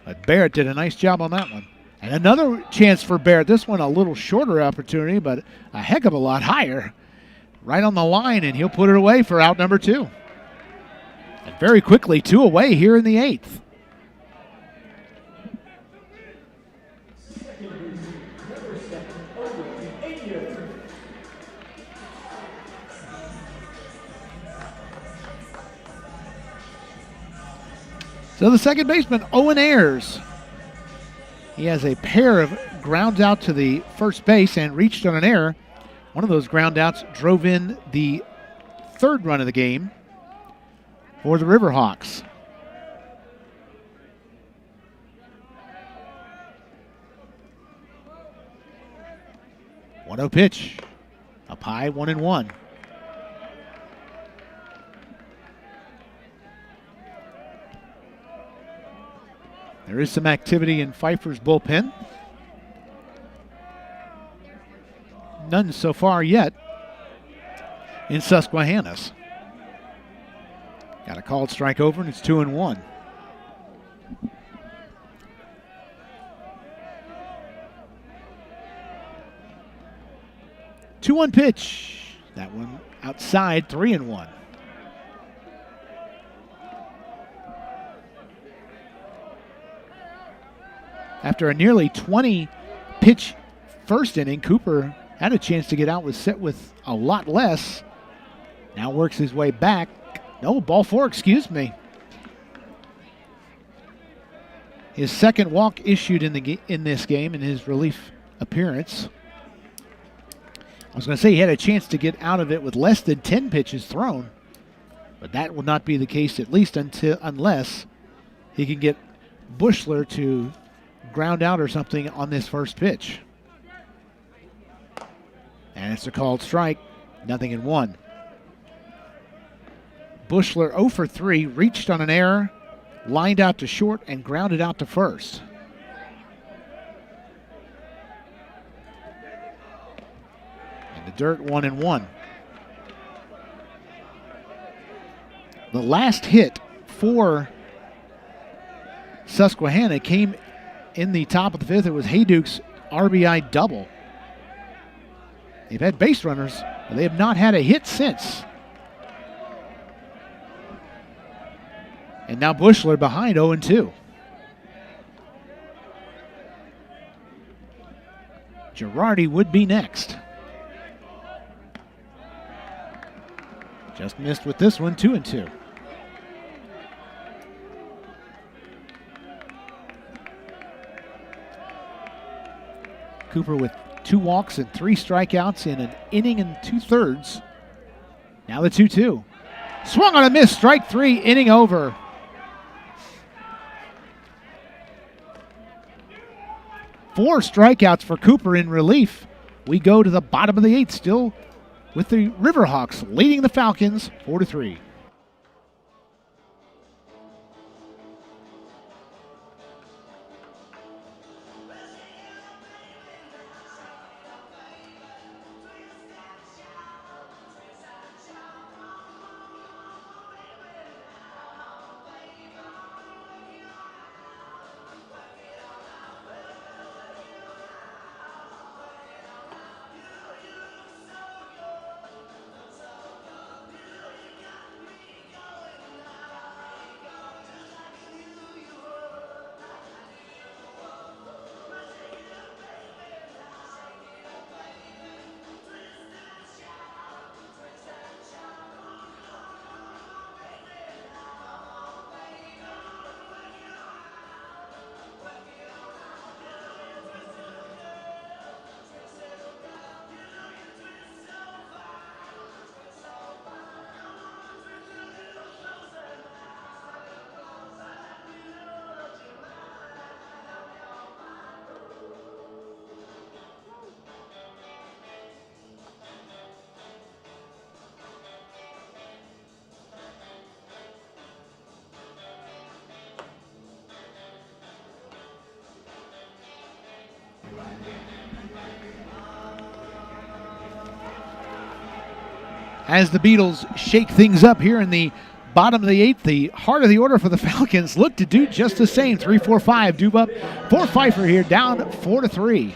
But Barrett did a nice job on that one. And another chance for Barrett. This one a little shorter opportunity, but a heck of a lot higher. Right on the line, and he'll put it away for out number 2. And very quickly, 2 away here in the 8th. So the second baseman, Owen Ayers. He has a pair of grounds out to the first base and reached on an error. One of those ground outs drove in the third run of the game for the Riverhawks. One-0 pitch. Up high, 1-1. There is some activity in Pfeiffer's bullpen. None so far yet in Susquehanna's. Got a called strike over, and it's 2-1. Two-one pitch. That one outside, 3-1. After a nearly 20-pitch first inning, Cooper had a chance to get out, was set with a lot less. Now works his way back. No, ball four, excuse me. His second walk issued in this game in his relief appearance. I was going to say he had a chance to get out of it with less than 10 pitches thrown, but that will not be the case, at least unless he can get Bushler to ground out or something on this first pitch. And it's a called strike, 0-1. Bushler 0 for 3, reached on an error, lined out to short, and grounded out to first. And the dirt, 1-1. The last hit for Susquehanna came in the top of the fifth. It was Hayduke's RBI double. They've had base runners, but they have not had a hit since. And now Bushler behind 0-2. Girardi would be next. Just missed with this one, 2-2. Cooper with 2 walks and 3 strikeouts in an inning and 2/3. Now the 2-2. Swung on a miss, strike 3, inning over. Four strikeouts for Cooper in relief. We go to the bottom of the 8th, still with the Riverhawks leading the Falcons 4-3. As the Beatles shake things up here in the bottom of the 8th, the heart of the order for the Falcons look to do just the same. 3-4-5, Dube up for Pfeiffer here, down 4-3.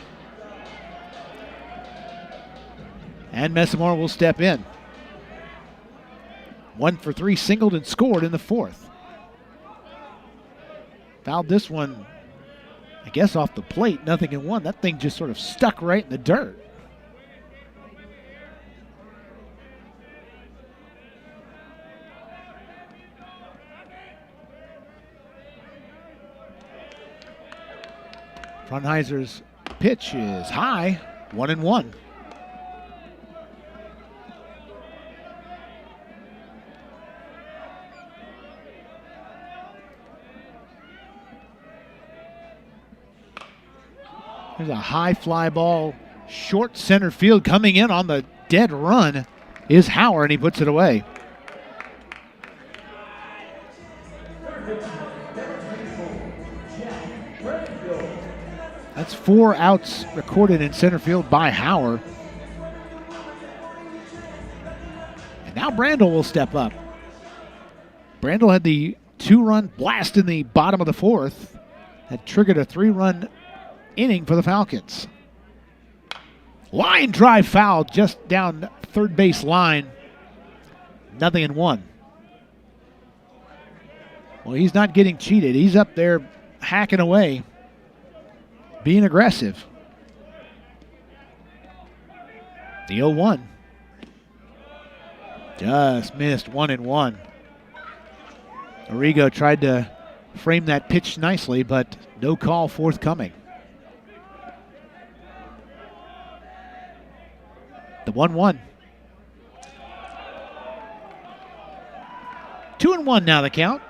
And Messamore will step in. 1 for 3, singled and scored in the 4th. Fouled this one, I guess, off the plate, 0-1. That thing just sort of stuck right in the dirt. Frunheiser's pitch is high, 1-1. There's a high fly ball, short center field. Coming in on the dead run is Hauer, and he puts it away. That's 4 outs recorded in center field by Hauer. And now Brandel will step up. Brandel had the 2-run blast in the bottom of the 4th that triggered a 3-run inning for the Falcons. Line drive foul just down third base line. 0-1. Well, he's not getting cheated. He's up there hacking away, being aggressive. The 0-1. Just missed, 1-1. Arrigo tried to frame that pitch nicely, but no call forthcoming. The 1-1. 2-1 now the count.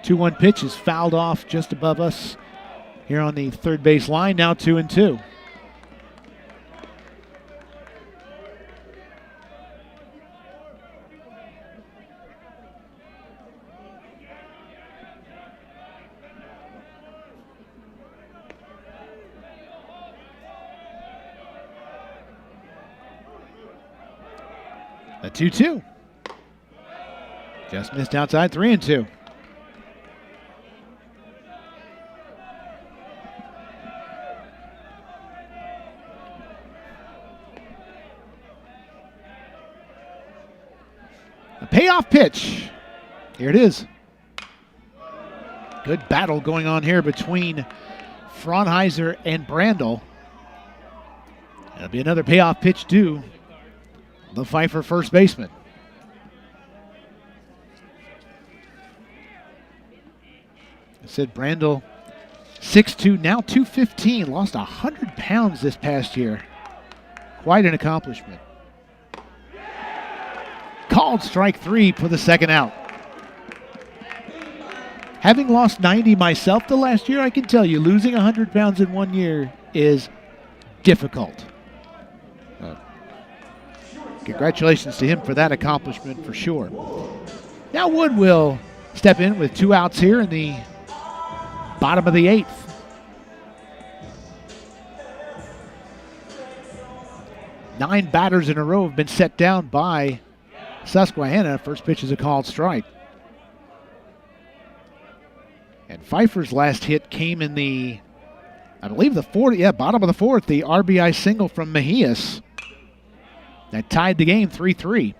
The 2-1 pitch is fouled off just above us here on the third base line. Now 2-2. The 2-2. Just missed outside, 3-2. A payoff pitch. Here it is. Good battle going on here between Frunheiser and Brandel. That'll be another payoff pitch due the Pfeiffer first baseman. I said Brandel 6'2", now 215. Lost 100 pounds this past year. Quite an accomplishment. Called strike 3 for the second out. Having lost 90 myself the last year, I can tell you losing 100 pounds in 1 year is difficult. Congratulations to him for that accomplishment for sure. Now Wood will step in with 2 outs here in the bottom of the 8th. Nine batters in a row have been set down by Susquehanna. First pitch is a called strike. And Pfeiffer's last hit came in the, I believe the bottom of the 4th, the RBI single from Mejias. That tied the game 3-3.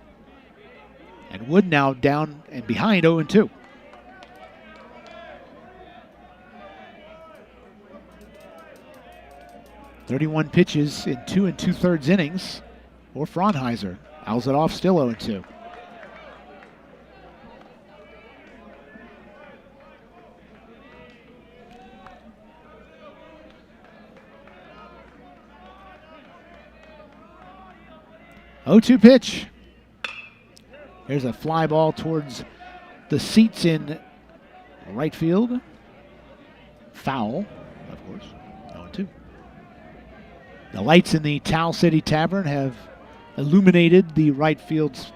And Wood now down and behind 0-2. .31 pitches in 2 2/3 innings for Frunheiser. Owls it off, still 0-2. .02 pitch. Here's a fly ball towards the seats in right field. Foul, of course. 0-2. The lights in the Towel City Tavern have illuminated the right field's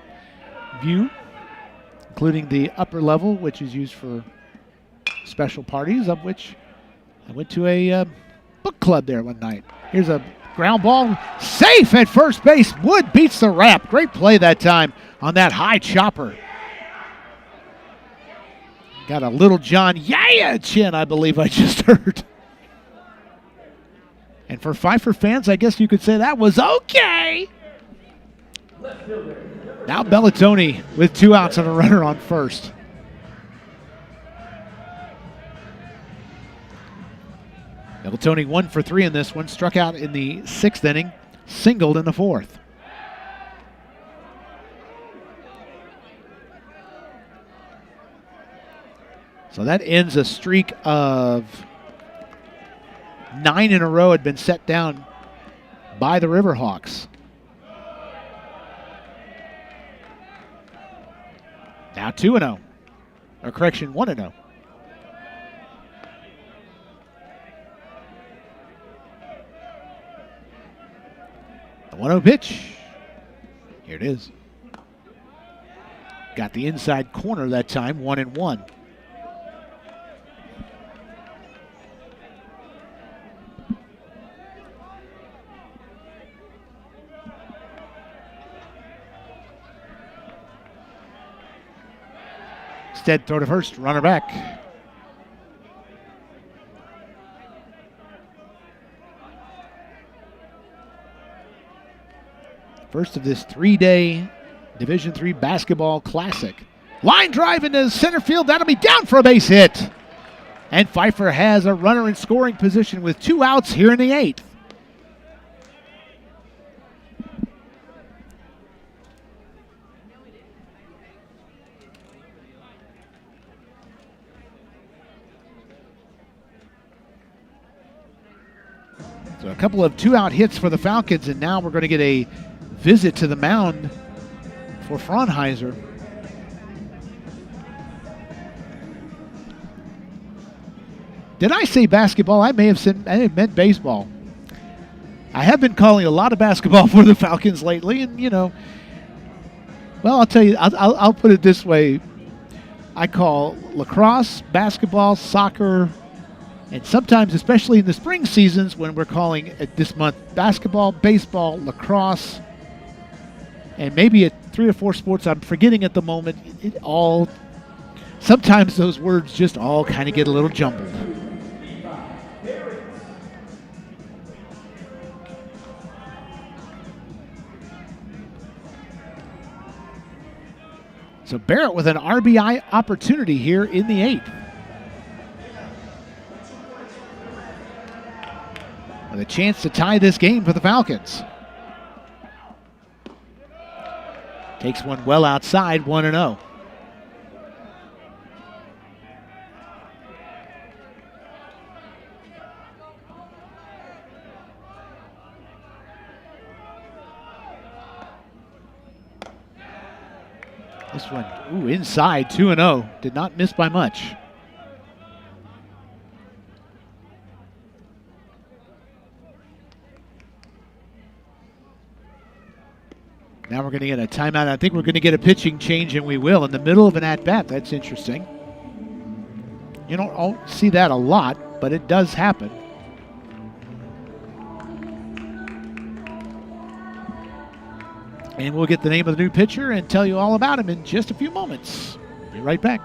view, including the upper level, which is used for special parties, of which I went to a book club there one night. Here's a ground ball, safe at first base. Wood beats the wrap. Great play that time on that high chopper. Got a little John Yaya chin, I believe I just heard. And for Pfeiffer fans, I guess you could say that was okay. Now Bellatoni with 2 outs and a runner on first. Miltoni 1 for 3 in this one, struck out in the 6th inning, singled in the 4th. So that ends a streak of 9 in a row had been set down by the Riverhawks. Now 2-0, or correction, 1-0. The 1-0 pitch. Here it is. Got the inside corner that time, 1-1. Instead, throw to first, runner back. First of this 3-day Division III basketball classic. Line drive into center field. That'll be down for a base hit. And Pfeiffer has a runner in scoring position with 2 outs here in the 8th. So a couple of 2-out hits for the Falcons, and now we're going to get a visit to the mound for Fraunheiser. Did I say basketball? I may have meant baseball. I have been calling a lot of basketball for the Falcons lately, and well, I'll tell you, I'll put it this way. I call lacrosse, basketball, soccer, and sometimes, especially in the spring seasons when we're calling it this month, basketball, baseball, lacrosse, and maybe 3 or 4 sports I'm forgetting at the moment. Sometimes those words just all kind of get a little jumbled. So Barrett with an RBI opportunity here in the 8th. With a chance to tie this game for the Falcons. Takes one well outside, 1-0. This one, inside, 2-0. Did not miss by much. Now we're going to get a timeout. I think we're going to get a pitching change, and we will in the middle of an at-bat. That's interesting. You don't see that a lot, but it does happen. And we'll get the name of the new pitcher and tell you all about him in just a few moments. Be right back.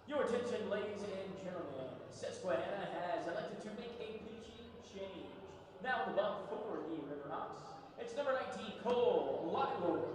Your attention, ladies and gentlemen. Susquehanna has elected to make a pitching change. Now on the bump for the Riverhawks, it's number 19, Cole Locklord.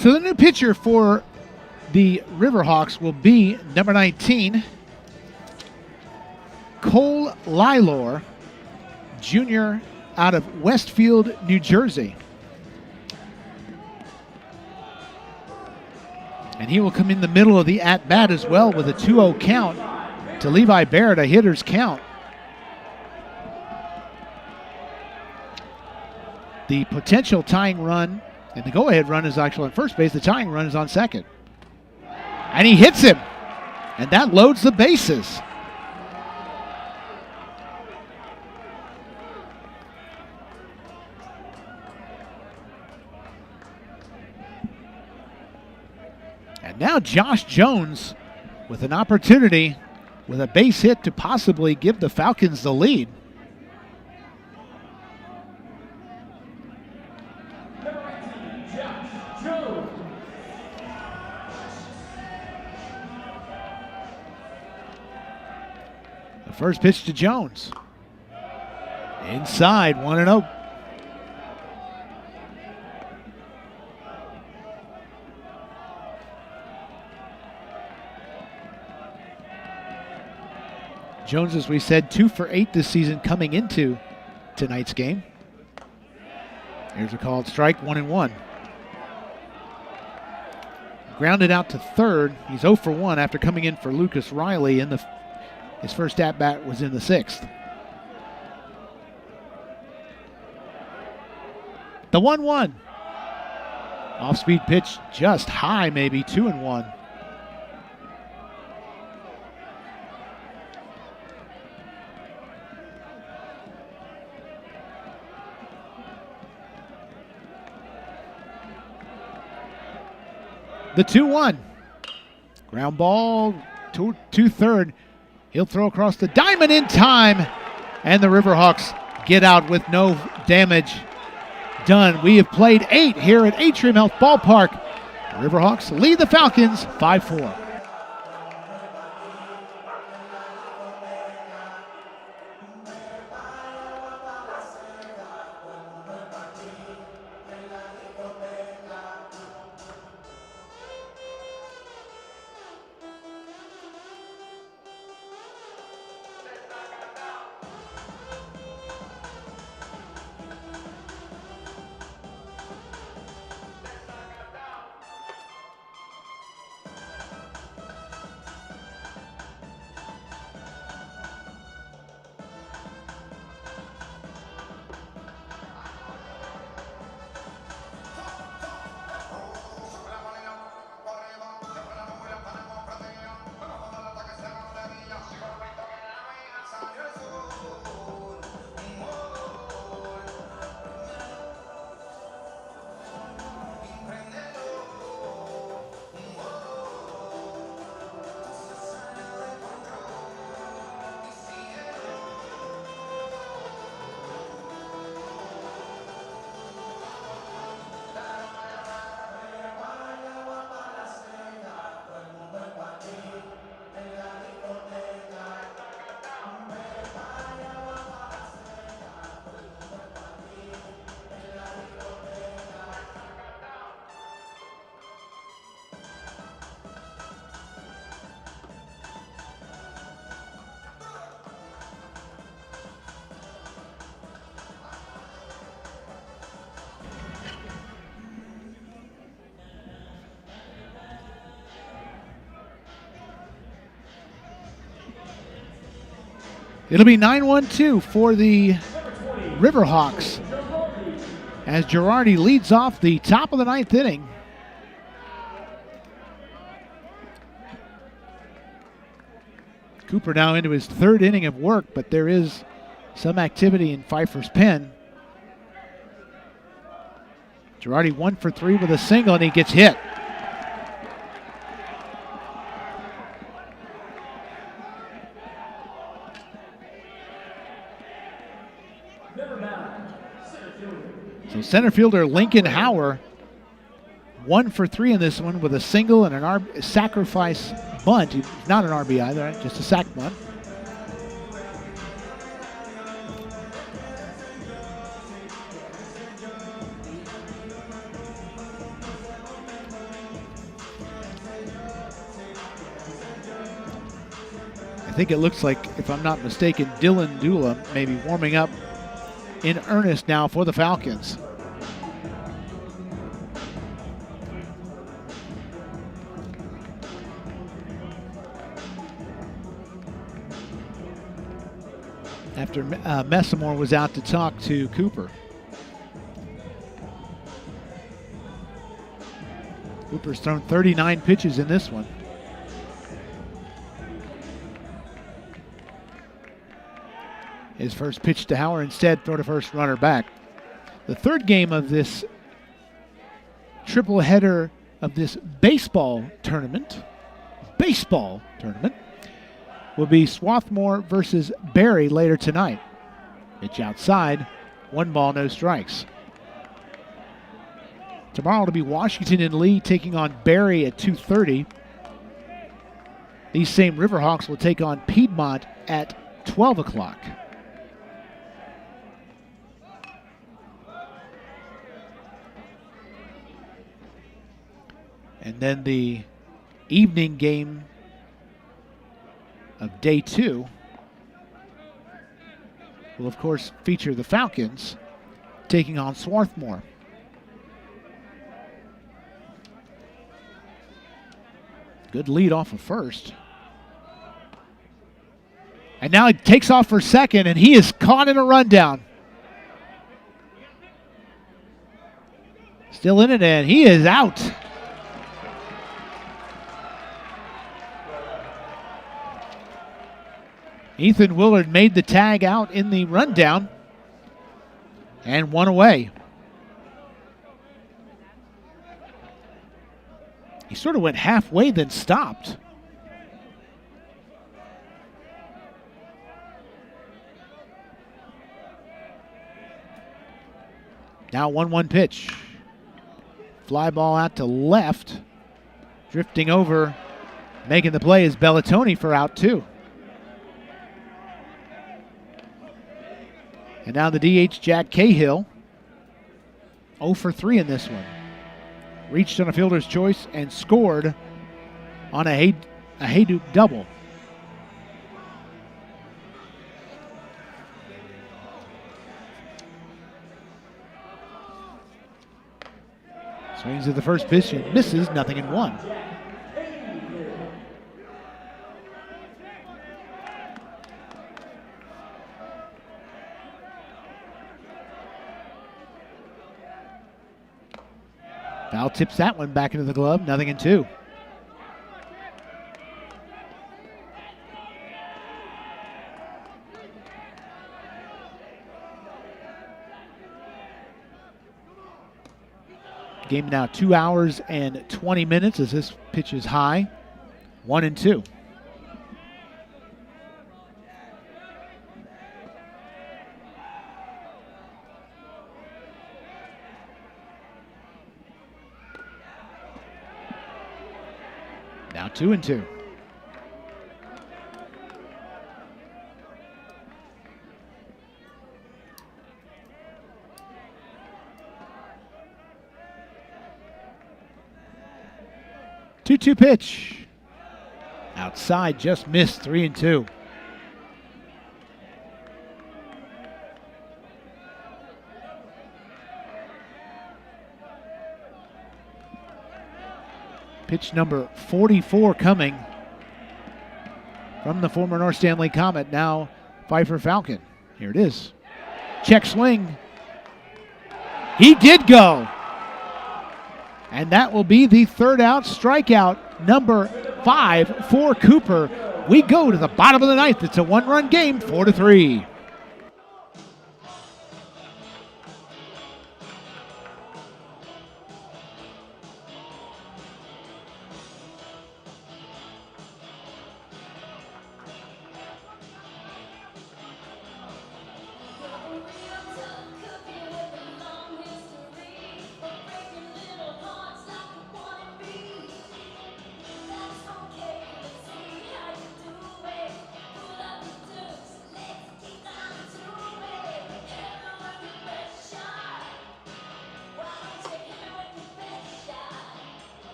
So the new pitcher for the Riverhawks will be number 19, Cole Lylor, junior out of Westfield, New Jersey. And he will come in the middle of the at-bat as well with a 2-0 count to Levi Barrett, a hitter's count. The potential tying run and the go-ahead run is actually on first base. The tying run is on second. And he hits him. And that loads the bases. And now Josh Jones with an opportunity with a base hit to possibly give the Falcons the lead. The first pitch to Jones. Inside, 1-0. Jones, as we said, 2 for 8 this season coming into tonight's game. Here's a called strike, 1-1. Grounded out to third. He's 0 for 1 after coming in for Lucas Riley. His first at-bat was in the 6th. The 1-1. Off-speed pitch just high, maybe 2-1. The 2-1. Ground ball to third. He'll throw across the diamond in time. And the Riverhawks get out with no damage done. We have played 8 here at Atrium Health Ballpark. The Riverhawks lead the Falcons 5-4. It'll be 9-1-2 for the Riverhawks as Girardi leads off the top of the 9th inning. Cooper now into his 3rd inning of work, but there is some activity in Pfeiffer's pen. Girardi 1 for 3 with a single, and he gets hit. So center fielder Lincoln Hauer, 1 for 3 in this one with a single and an sacrifice bunt. Not an RBI, right? Just a sac bunt. I think it looks like, if I'm not mistaken, Dylan Dula may be warming up in earnest now for the Falcons. After Messamore was out to talk to Cooper. Cooper's thrown 39 pitches in this one. His first pitch to Howard, instead throw to first, runner back. The third game of this triple header of this baseball tournament will be Swarthmore versus Barry later tonight. Pitch outside, 1 ball, no strikes. Tomorrow it'll be Washington and Lee taking on Barry at 2:30. These same Riverhawks will take on Piedmont at 12 o'clock. And then the evening game of day 2 will, of course, feature the Falcons taking on Swarthmore. Good lead off of first. And now he takes off for second, and he is caught in a rundown. Still in it, and he is out. Ethan Willard made the tag out in the rundown and one away. He sort of went halfway, then stopped. Now 1-1 pitch. Fly ball out to left. Drifting over, making the play is Bellatoni for out 2. And now the DH, Jack Cahill, 0 for 3 in this one. Reached on a fielder's choice and scored on a Hayduk double. Swings at the first pitch and misses, 0-1. Foul tips that one back into the glove, 0-2. Game now 2 hours and 20 minutes as this pitch is high, 1-2. Now 2-2. Two-two pitch. Outside, just missed, 3-2. Pitch number 44 coming from the former North Stanley Comet, now Pfeiffer Falcon. Here it is. Check swing. He did go. And that will be the third out, strikeout number 5 for Cooper. We go to the bottom of the ninth. It's a 1-run game, 4-3.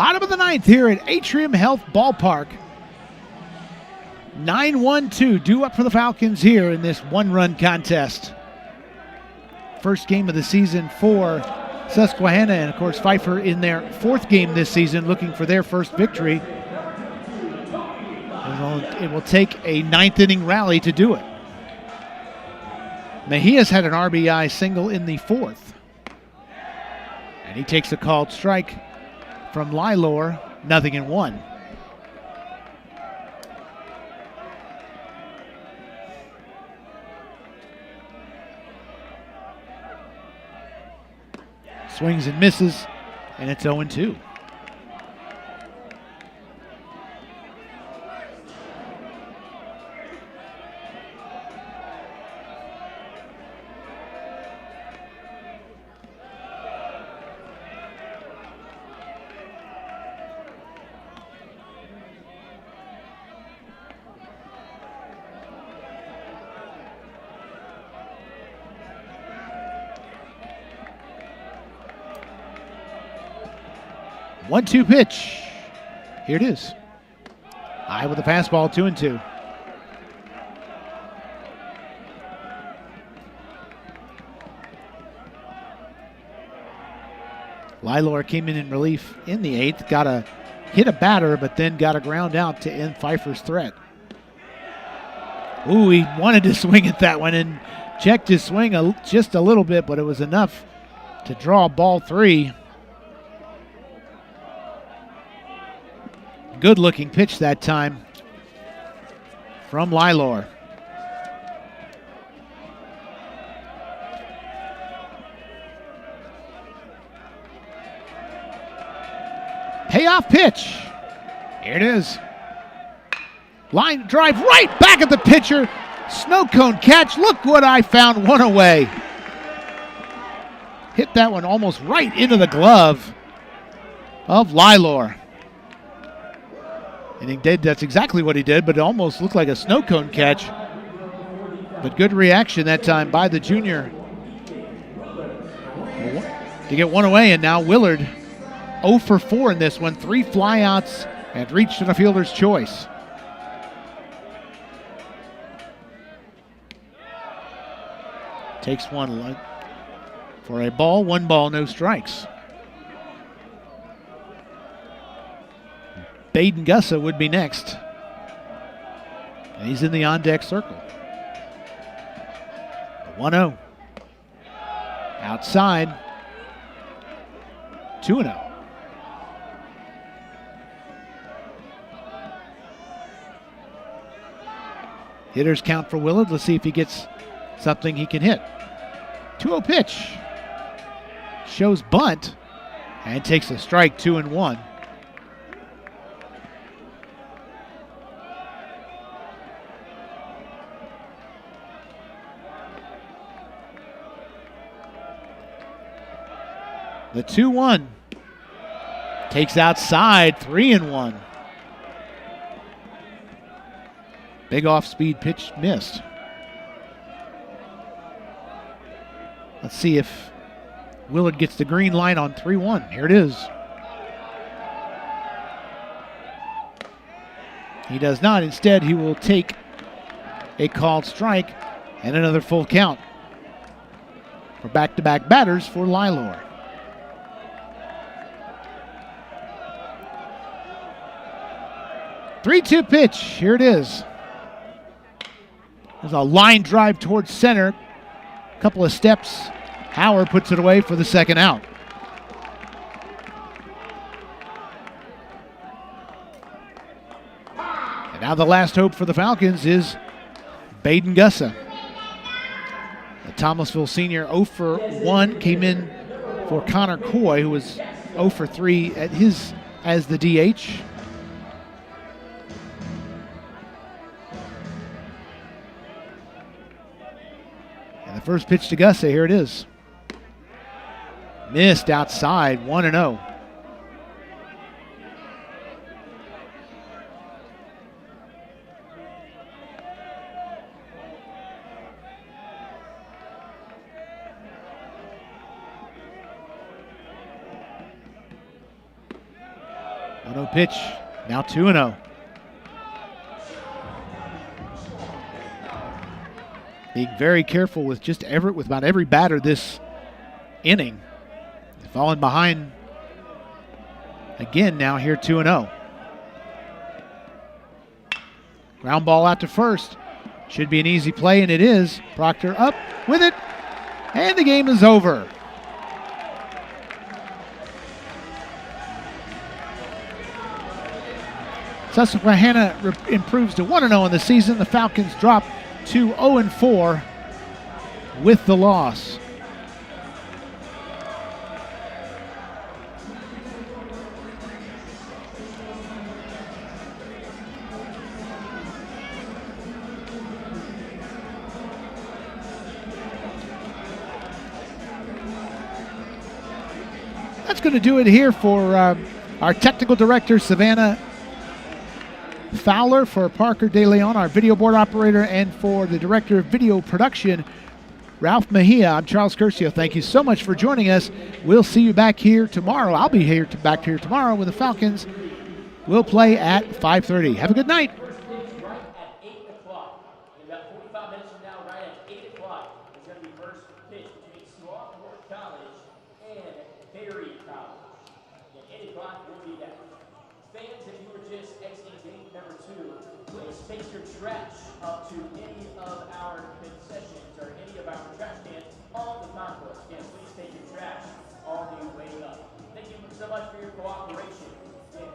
Bottom of the ninth here at Atrium Health Ballpark. 9-1-2 due up for the Falcons here in this one-run contest. First game of the season for Susquehanna, and of course Pfeiffer in their fourth game this season, looking for their first victory. It will take a ninth inning rally to do it. Mejia's had an RBI single in the fourth. And he takes a called strike from Lylor, 0-1. Swings and misses, and it's 0-2. One-two pitch. Here it is. High with a fastball, 2-2. Lylor came in relief in the eighth, hit a batter, but then got a ground out to end Pfeiffer's threat. Ooh, he wanted to swing at that one and checked his swing just a little bit, but it was enough to draw ball 3. Good looking pitch that time from Lylor. Payoff pitch. Here it is. Line drive right back at the pitcher. Snow cone catch. Look what I found, one away. Hit that one almost right into the glove of Lylor. And he did, that's exactly what he did, but it almost looked like a snow cone catch. But good reaction that time by the junior to get one away, and now Willard 0 for 4 in this one. 3 flyouts and reached in a fielder's choice. Takes one for a ball, 1 ball, no strikes. Baden Gussa would be next. And he's in the on-deck circle. 1-0. Outside. 2-0. Hitters count for Willard. Let's see if he gets something he can hit. 2-0 pitch. Shows bunt and takes a strike, 2-1. The 2-1 takes outside, 3-1. Big off-speed pitch missed. Let's see if Willard gets the green light on 3-1. Here it is. He does not. Instead, he will take a called strike and another full count for back-to-back batters for Lylor. 3-2 pitch. Here it is. There's a line drive towards center. Couple of steps. Howard puts it away for the second out. And now the last hope for the Falcons is Baden Gussa. The Thomasville senior 0 for 1 came in for Connor Coy, who was 0 for 3 at his as the DH. And the first pitch to Gussa, here it is. Missed outside, 1-0. 1-0 pitch. Now 2-0. Being very careful with with about every batter this inning. Falling behind again now here 2-0. Ground ball out to first. Should be an easy play, and it is. Proctor up with it, and the game is over. Susquehanna improves to 1-0 in the season. The Falcons drop to 0-4 with the loss. That's going to do it here for our technical director, Savannah Fowler, for Parker De Leon, our video board operator, and for the director of video production, Ralph Mejia. I'm Charles Curcio. Thank you so much for joining us. We'll see you back here tomorrow. I'll be back here tomorrow when the Falcons will play at 5:30. Have a good night. First pitch right at 8 o'clock. In about 45 minutes from now, right at 8 o'clock, is going to be first pitch between Swarthmore College and Berry College. At 8 o'clock, we'll be back. Fans, if you were just exiting game number 2, please take your trash up to any of our concessions or any of our trash cans on the concourse. Again, please take your trash all the way up. Thank you so much for your cooperation. And